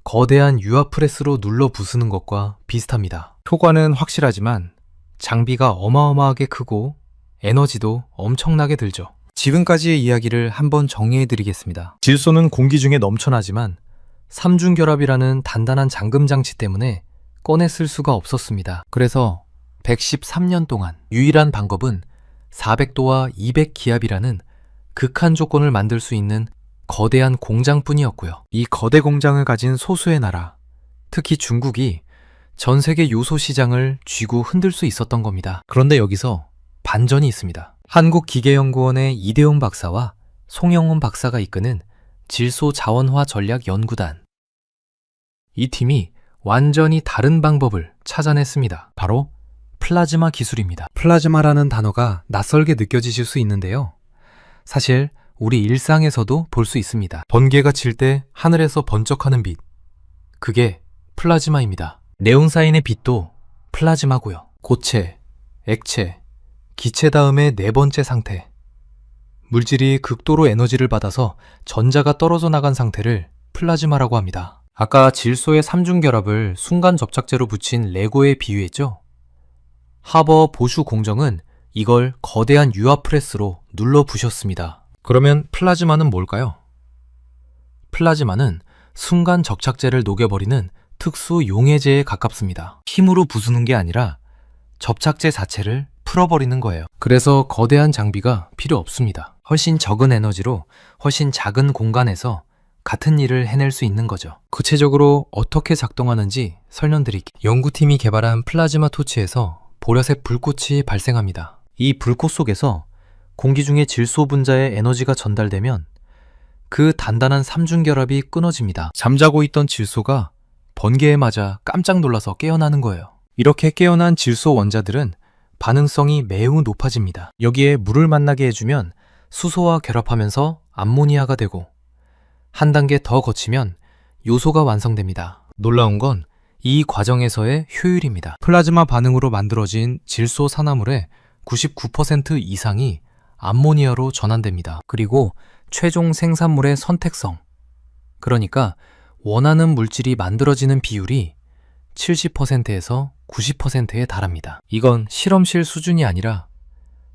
거대한 유압 프레스로 눌러 부수는 것과 비슷합니다. 효과는 확실하지만 장비가 어마어마하게 크고 에너지도 엄청나게 들죠. 지금까지의 이야기를 한번 정리해드리겠습니다. 질소는 공기 중에 넘쳐나지만 삼중결합이라는 단단한 잠금 장치 때문에 꺼내 쓸 수가 없었습니다. 그래서 113년 동안 유일한 방법은 400도와 200기압이라는 극한 조건을 만들 수 있는 거대한 공장뿐이었고요. 이 거대 공장을 가진 소수의 나라, 특히 중국이 전 세계 요소 시장을 쥐고 흔들 수 있었던 겁니다. 그런데 여기서 반전이 있습니다. 한국기계연구원의 이대용 박사와 송영훈 박사가 이끄는 질소 자원화 전략 연구단. 이 팀이 완전히 다른 방법을 찾아냈습니다. 바로 플라즈마 기술입니다. 플라즈마라는 단어가 낯설게 느껴지실 수 있는데요. 사실 우리 일상에서도 볼 수 있습니다. 번개가 칠 때 하늘에서 번쩍하는 빛. 그게 플라즈마입니다. 네온사인의 빛도 플라즈마고요. 고체, 액체, 기체 다음에 네 번째 상태. 물질이 극도로 에너지를 받아서 전자가 떨어져 나간 상태를 플라즈마라고 합니다. 아까 질소의 삼중결합을 순간 접착제로 붙인 레고에 비유했죠? 하버 보슈 공정은 이걸 거대한 유압 프레스로 눌러 부셨습니다. 그러면 플라즈마는 뭘까요? 플라즈마는 순간 접착제를 녹여버리는 특수 용해제에 가깝습니다. 힘으로 부수는 게 아니라 접착제 자체를 풀어버리는 거예요. 그래서 거대한 장비가 필요 없습니다. 훨씬 적은 에너지로 훨씬 작은 공간에서 같은 일을 해낼 수 있는 거죠. 구체적으로 어떻게 작동하는지 설명드릴게요. 연구팀이 개발한 플라즈마 토치에서 보라색 불꽃이 발생합니다. 이 불꽃 속에서 공기 중에 질소 분자의 에너지가 전달되면 그 단단한 삼중결합이 끊어집니다. 잠자고 있던 질소가 번개에 맞아 깜짝 놀라서 깨어나는 거예요. 이렇게 깨어난 질소 원자들은 반응성이 매우 높아집니다. 여기에 물을 만나게 해주면 수소와 결합하면서 암모니아가 되고 한 단계 더 거치면 요소가 완성됩니다. 놀라운 건 이 과정에서의 효율입니다. 플라즈마 반응으로 만들어진 질소 산화물의 99% 이상이 암모니아로 전환됩니다. 그리고 최종 생산물의 선택성, 그러니까 원하는 물질이 만들어지는 비율이 70%에서 90%에 달합니다. 이건 실험실 수준이 아니라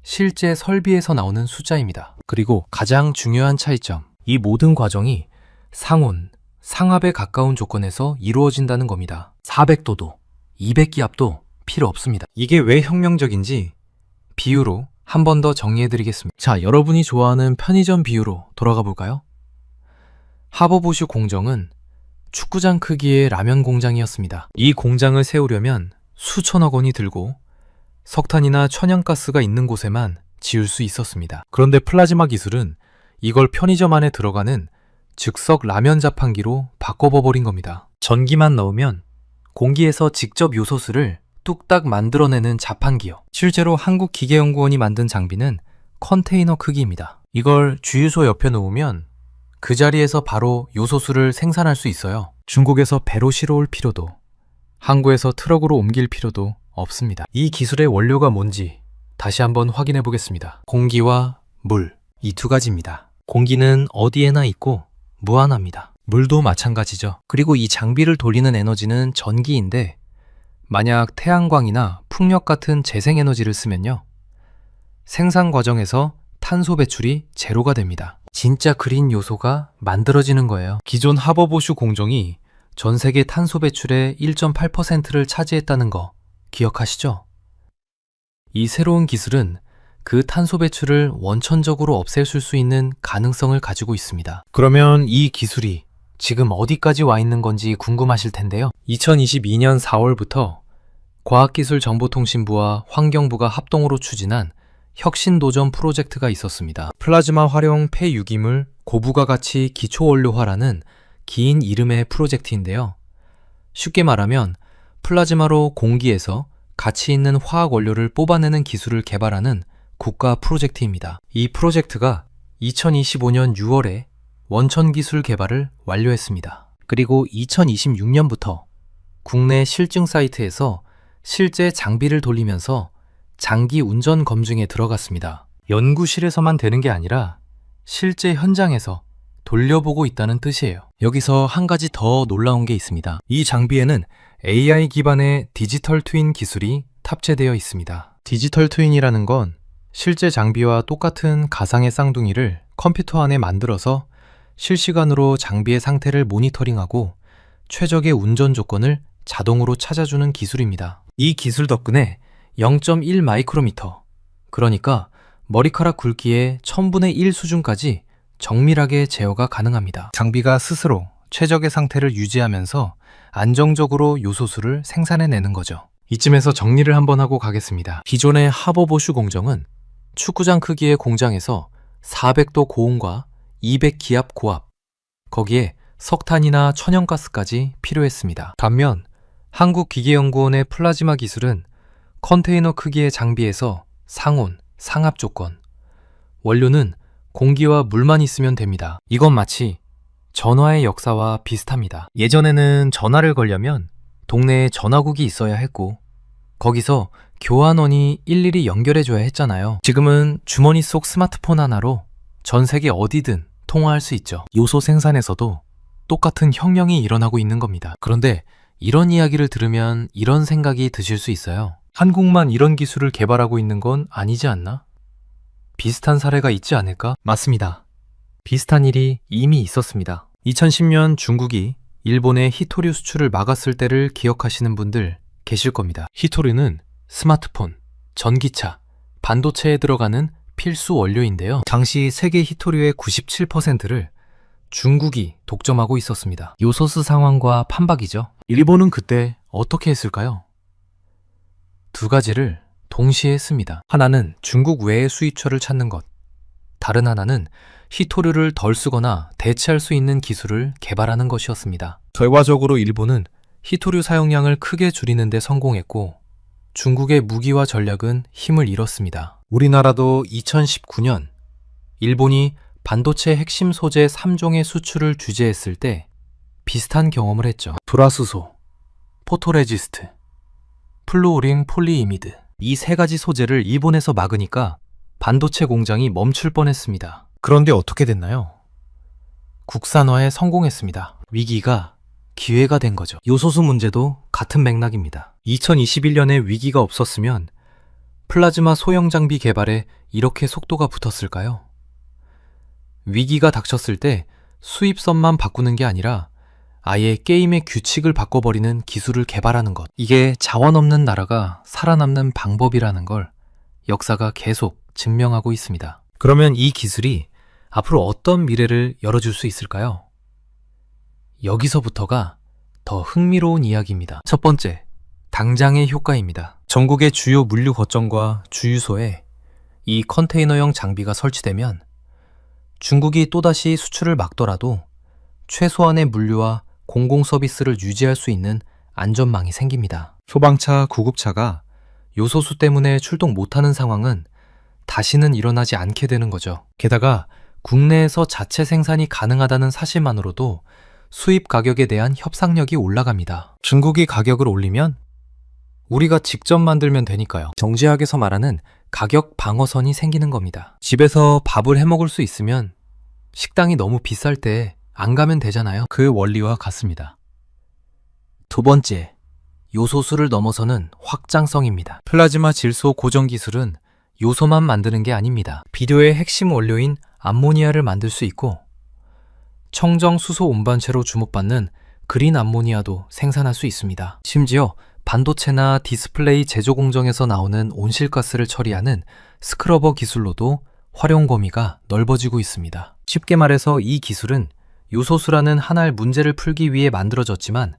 실제 설비에서 나오는 숫자입니다. 그리고 가장 중요한 차이점, 이 모든 과정이 상온, 상압에 가까운 조건에서 이루어진다는 겁니다. 400도도, 200기압도 필요 없습니다. 이게 왜 혁명적인지 비유로 한 번 더 정리해드리겠습니다. 자, 여러분이 좋아하는 편의점 비유로 돌아가 볼까요? 하버보슈 공정은 축구장 크기의 라면 공장이었습니다. 이 공장을 세우려면 수천억 원이 들고 석탄이나 천연가스가 있는 곳에만 지을 수 있었습니다. 그런데 플라즈마 기술은 이걸 편의점 안에 들어가는 즉석 라면 자판기로 바꿔버린 겁니다. 전기만 넣으면 공기에서 직접 요소수를 뚝딱 만들어내는 자판기요. 실제로 한국기계연구원이 만든 장비는 컨테이너 크기입니다. 이걸 주유소 옆에 놓으면 그 자리에서 바로 요소수를 생산할 수 있어요. 중국에서 배로 실어올 필요도, 항구에서 트럭으로 옮길 필요도 없습니다. 이 기술의 원료가 뭔지 다시 한번 확인해 보겠습니다. 공기와 물, 이 두 가지입니다. 공기는 어디에나 있고 무한합니다. 물도 마찬가지죠. 그리고 이 장비를 돌리는 에너지는 전기인데, 만약 태양광이나 풍력 같은 재생에너지를 쓰면요, 생산 과정에서 탄소 배출이 제로가 됩니다. 진짜 그린 요소가 만들어지는 거예요. 기존 하버보슈 공정이 전 세계 탄소 배출의 1.8%를 차지했다는 거 기억하시죠? 이 새로운 기술은 그 탄소 배출을 원천적으로 없앨 수 있는 가능성을 가지고 있습니다. 그러면 이 기술이 지금 어디까지 와 있는 건지 궁금하실 텐데요. 2022년 4월부터 과학기술정보통신부와 환경부가 합동으로 추진한 혁신도전 프로젝트가 있었습니다. 플라즈마 활용 폐유기물 고부가 가치 기초원료화라는 긴 이름의 프로젝트인데요. 쉽게 말하면 플라즈마로 공기에서 가치 있는 화학 원료를 뽑아내는 기술을 개발하는 국가 프로젝트입니다. 이 프로젝트가 2025년 6월에 원천 기술 개발을 완료했습니다. 그리고 2026년부터 국내 실증 사이트에서 실제 장비를 돌리면서 장기 운전 검증에 들어갔습니다. 연구실에서만 되는 게 아니라 실제 현장에서 돌려보고 있다는 뜻이에요. 여기서 한 가지 더 놀라운 게 있습니다. 이 장비에는 AI 기반의 디지털 트윈 기술이 탑재되어 있습니다. 디지털 트윈이라는 건 실제 장비와 똑같은 가상의 쌍둥이를 컴퓨터 안에 만들어서 실시간으로 장비의 상태를 모니터링하고 최적의 운전 조건을 자동으로 찾아주는 기술입니다. 이 기술 덕분에 0.1 마이크로미터, 그러니까 머리카락 굵기의 1000분의 1 수준까지 정밀하게 제어가 가능합니다. 장비가 스스로 최적의 상태를 유지하면서 안정적으로 요소수를 생산해내는 거죠. 이쯤에서 정리를 한번 하고 가겠습니다. 기존의 하버보슈 공정은 축구장 크기의 공장에서 400도 고온과 200기압 고압, 거기에 석탄이나 천연가스까지 필요했습니다. 반면 한국기계연구원의 플라즈마 기술은 컨테이너 크기의 장비에서 상온, 상압 조건, 원료는 공기와 물만 있으면 됩니다. 이건 마치 전화의 역사와 비슷합니다. 예전에는 전화를 걸려면 동네에 전화국이 있어야 했고 거기서 교환원이 일일이 연결해줘야 했잖아요. 지금은 주머니 속 스마트폰 하나로 전 세계 어디든 통화할 수 있죠. 요소 생산에서도 똑같은 혁명이 일어나고 있는 겁니다. 그런데 이런 이야기를 들으면 이런 생각이 드실 수 있어요. 한국만 이런 기술을 개발하고 있는 건 아니지 않나? 비슷한 사례가 있지 않을까? 맞습니다. 비슷한 일이 이미 있었습니다. 2010년 중국이 일본의 히토류 수출을 막았을 때를 기억하시는 분들 계실 겁니다. 히토류는 스마트폰, 전기차, 반도체에 들어가는 필수 원료인데요. 당시 세계 히토류의 97%를 중국이 독점하고 있었습니다. 요소수 상황과 판박이죠. 일본은 그때 어떻게 했을까요? 두 가지를 동시에 했습니다. 하나는 중국 외의 수입처를 찾는 것, 다른 하나는 히토류를 덜 쓰거나 대체할 수 있는 기술을 개발하는 것이었습니다. 결과적으로 일본은 히토류 사용량을 크게 줄이는 데 성공했고 중국의 무기와 전략은 힘을 잃었습니다. 우리나라도 2019년 일본이 반도체 핵심 소재 3종의 수출을 규제했을 때 비슷한 경험을 했죠. 불화수소, 포토레지스트, 플루오린 폴리이미드, 이 세 가지 소재를 일본에서 막으니까 반도체 공장이 멈출 뻔했습니다. 그런데 어떻게 됐나요? 국산화에 성공했습니다. 위기가 기회가 된 거죠. 요소수 문제도 같은 맥락입니다. 2021년에 위기가 없었으면 플라즈마 소형 장비 개발에 이렇게 속도가 붙었을까요? 위기가 닥쳤을 때 수입선만 바꾸는 게 아니라 아예 게임의 규칙을 바꿔버리는 기술을 개발하는 것. 이게 자원 없는 나라가 살아남는 방법이라는 걸 역사가 계속 증명하고 있습니다. 그러면 이 기술이 앞으로 어떤 미래를 열어줄 수 있을까요? 여기서부터가 더 흥미로운 이야기입니다. 첫 번째, 당장의 효과입니다. 전국의 주요 물류 거점과 주유소에 이 컨테이너형 장비가 설치되면 중국이 또다시 수출을 막더라도 최소한의 물류와 공공 서비스를 유지할 수 있는 안전망이 생깁니다. 소방차, 구급차가 요소수 때문에 출동 못하는 상황은 다시는 일어나지 않게 되는 거죠. 게다가 국내에서 자체 생산이 가능하다는 사실만으로도 수입 가격에 대한 협상력이 올라갑니다. 중국이 가격을 올리면 우리가 직접 만들면 되니까요. 정제학에서 말하는 가격 방어선이 생기는 겁니다. 집에서 밥을 해 먹을 수 있으면 식당이 너무 비쌀 때 안 가면 되잖아요. 그 원리와 같습니다. 두 번째, 요소수를 넘어서는 확장성입니다. 플라즈마 질소 고정 기술은 요소만 만드는 게 아닙니다. 비료의 핵심 원료인 암모니아를 만들 수 있고 청정 수소 운반체로 주목받는 그린 암모니아도 생산할 수 있습니다. 심지어 반도체나 디스플레이 제조 공정에서 나오는 온실가스를 처리하는 스크러버 기술로도 활용 범위가 넓어지고 있습니다. 쉽게 말해서 이 기술은 요소수라는 하나의 문제를 풀기 위해 만들어졌지만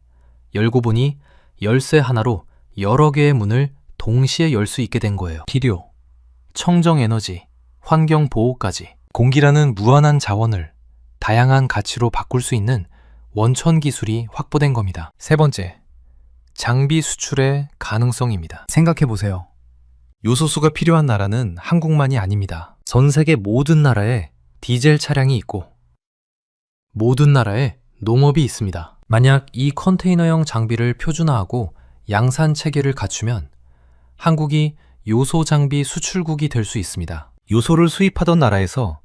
열고 보니 열쇠 하나로 여러 개의 문을 동시에 열 수 있게 된 거예요. 비료, 청정에너지, 환경보호까지 공기라는 무한한 자원을 다양한 가치로 바꿀 수 있는 원천 기술이 확보된 겁니다. 세 번째, 장비 수출의 가능성입니다. 생각해보세요. 요소수가 필요한 나라는 한국만이 아닙니다. 전 세계 모든 나라에 디젤 차량이 있고 모든 나라에 농업이 있습니다. 만약 이 컨테이너형 장비를 표준화하고 양산 체계를 갖추면 한국이 요소 장비 수출국이 될 수 있습니다. 요소를 수입하던 나라에서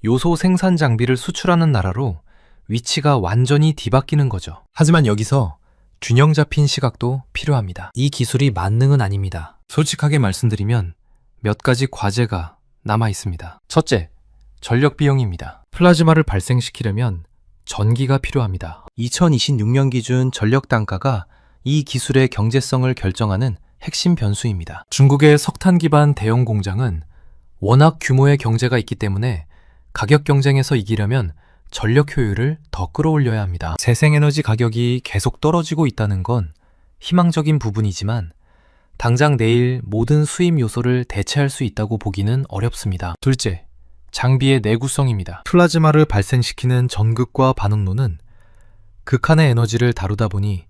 요소 생산 장비를 수출하는 나라로 위치가 완전히 뒤바뀌는 거죠. 하지만 여기서 균형 잡힌 시각도 필요합니다. 이 기술이 만능은 아닙니다. 솔직하게 말씀드리면 몇 가지 과제가 남아 있습니다. 첫째, 전력 비용입니다. 플라즈마를 발생시키려면 전기가 필요합니다. 2026년 기준 전력 단가가 이 기술의 경제성을 결정하는 핵심 변수입니다. 중국의 석탄 기반 대형 공장은 워낙 규모의 경제가 있기 때문에 가격 경쟁에서 이기려면 전력 효율을 더 끌어올려야 합니다. 재생에너지 가격이 계속 떨어지고 있다는 건 희망적인 부분이지만 당장 내일 모든 수입 요소를 대체할 수 있다고 보기는 어렵습니다. 둘째, 장비의 내구성입니다. 플라즈마를 발생시키는 전극과 반응로는 극한의 에너지를 다루다 보니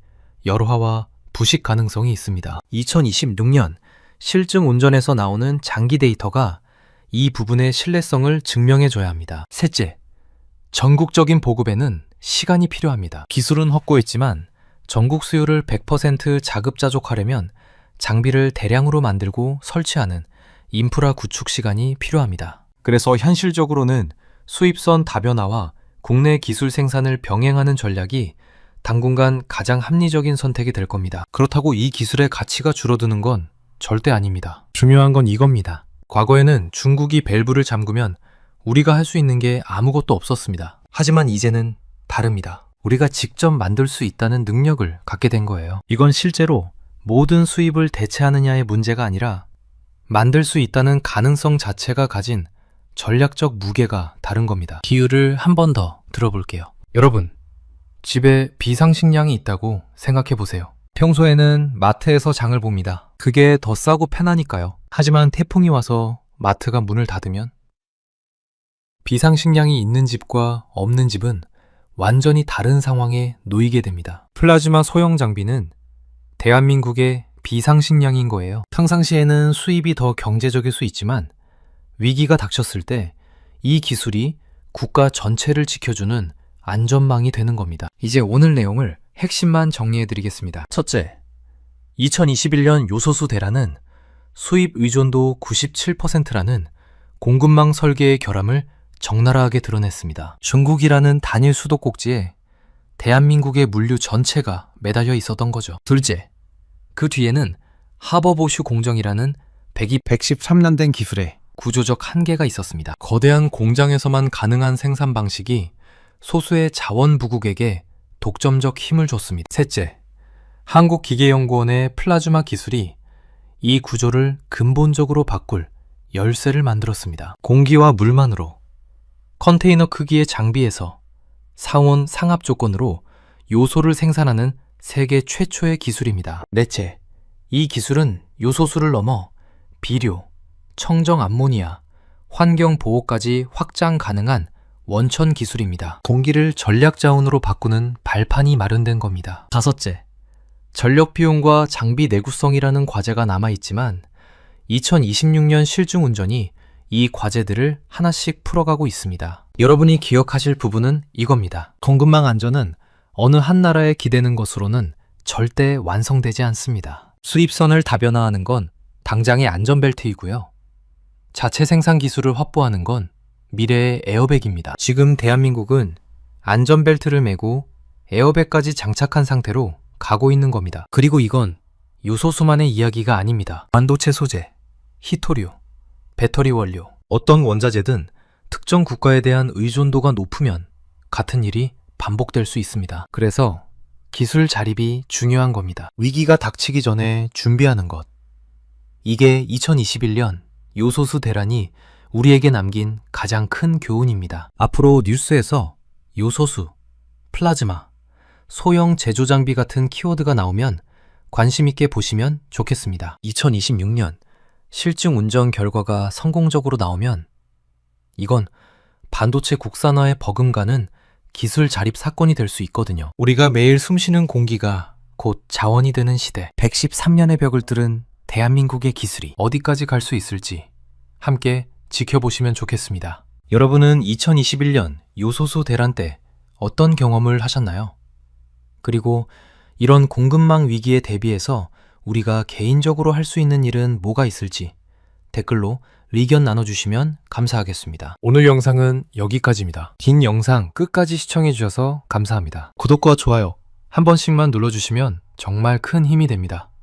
열화와 부식 가능성이 있습니다. 2026년 실증 운전에서 나오는 장기 데이터가 이 부분의 신뢰성을 증명해줘야 합니다. 셋째, 전국적인 보급에는 시간이 필요합니다. 기술은 확고했지만 전국 수요를 100% 자급자족하려면 장비를 대량으로 만들고 설치하는 인프라 구축 시간이 필요합니다. 그래서 현실적으로는 수입선 다변화와 국내 기술 생산을 병행하는 전략이 당분간 가장 합리적인 선택이 될 겁니다. 그렇다고 이 기술의 가치가 줄어드는 건 절대 아닙니다. 중요한 건 이겁니다. 과거에는 중국이 밸브를 잠그면 우리가 할 수 있는 게 아무것도 없었습니다. 하지만 이제는 다릅니다. 우리가 직접 만들 수 있다는 능력을 갖게 된 거예요. 이건 실제로 모든 수입을 대체하느냐의 문제가 아니라 만들 수 있다는 가능성 자체가 가진 전략적 무게가 다른 겁니다. 비유를 한 번 더 들어볼게요. 여러분, 집에 비상식량이 있다고 생각해 보세요. 평소에는 마트에서 장을 봅니다. 그게 더 싸고 편하니까요. 하지만 태풍이 와서 마트가 문을 닫으면 비상식량이 있는 집과 없는 집은 완전히 다른 상황에 놓이게 됩니다. 플라즈마 소형 장비는 대한민국의 비상식량인 거예요. 평상시에는 수입이 더 경제적일 수 있지만 위기가 닥쳤을 때 이 기술이 국가 전체를 지켜주는 안전망이 되는 겁니다. 이제 오늘 내용을 핵심만 정리해드리겠습니다. 첫째, 2021년 요소수 대란은 수입 의존도 97%라는 공급망 설계의 결함을 적나라하게 드러냈습니다. 중국이라는 단일 수도꼭지에 대한민국의 물류 전체가 매달려 있었던 거죠. 둘째, 그 뒤에는 하버보슈 공정이라는 113년 된 기술에 구조적 한계가 있었습니다. 거대한 공장에서만 가능한 생산 방식이 소수의 자원부국에게 독점적 힘을 줬습니다. 셋째, 한국기계연구원의 플라즈마 기술이 이 구조를 근본적으로 바꿀 열쇠를 만들었습니다. 공기와 물만으로 컨테이너 크기의 장비에서 상온 상압 조건으로 요소를 생산하는 세계 최초의 기술입니다. 넷째, 이 기술은 요소수를 넘어 비료, 청정 암모니아, 환경 보호까지 확장 가능한 원천 기술입니다. 공기를 전략 자원으로 바꾸는 발판이 마련된 겁니다. 다섯째, 전력 비용과 장비 내구성이라는 과제가 남아있지만 2026년 실증 운전이 이 과제들을 하나씩 풀어가고 있습니다. 여러분이 기억하실 부분은 이겁니다. 공급망 안전은 어느 한 나라에 기대는 것으로는 절대 완성되지 않습니다. 수입선을 다변화하는 건 당장의 안전벨트이고요. 자체 생산 기술을 확보하는 건 미래의 에어백입니다. 지금 대한민국은 안전벨트를 메고 에어백까지 장착한 상태로 가고 있는 겁니다. 그리고 이건 요소수만의 이야기가 아닙니다. 반도체 소재, 희토류, 배터리 원료, 어떤 원자재든 특정 국가에 대한 의존도가 높으면 같은 일이 반복될 수 있습니다. 그래서 기술 자립이 중요한 겁니다. 위기가 닥치기 전에 준비하는 것. 이게 2021년 요소수 대란이 우리에게 남긴 가장 큰 교훈입니다. 앞으로 뉴스에서 요소수, 플라즈마, 소형 제조 장비 같은 키워드가 나오면 관심 있게 보시면 좋겠습니다. 2026년 실증 운전 결과가 성공적으로 나오면 이건 반도체 국산화에 버금가는 기술 자립 사건이 될 수 있거든요. 우리가 매일 숨쉬는 공기가 곧 자원이 되는 시대. 113년의 벽을 뚫은 대한민국의 기술이 어디까지 갈 수 있을지 함께 지켜보시면 좋겠습니다. 여러분은 2021년 요소수 대란 때 어떤 경험을 하셨나요? 그리고 이런 공급망 위기에 대비해서 우리가 개인적으로 할 수 있는 일은 뭐가 있을지 댓글로 의견 나눠주시면 감사하겠습니다. 오늘 영상은 여기까지입니다. 긴 영상 끝까지 시청해주셔서 감사합니다. 구독과 좋아요 한 번씩만 눌러주시면 정말 큰 힘이 됩니다.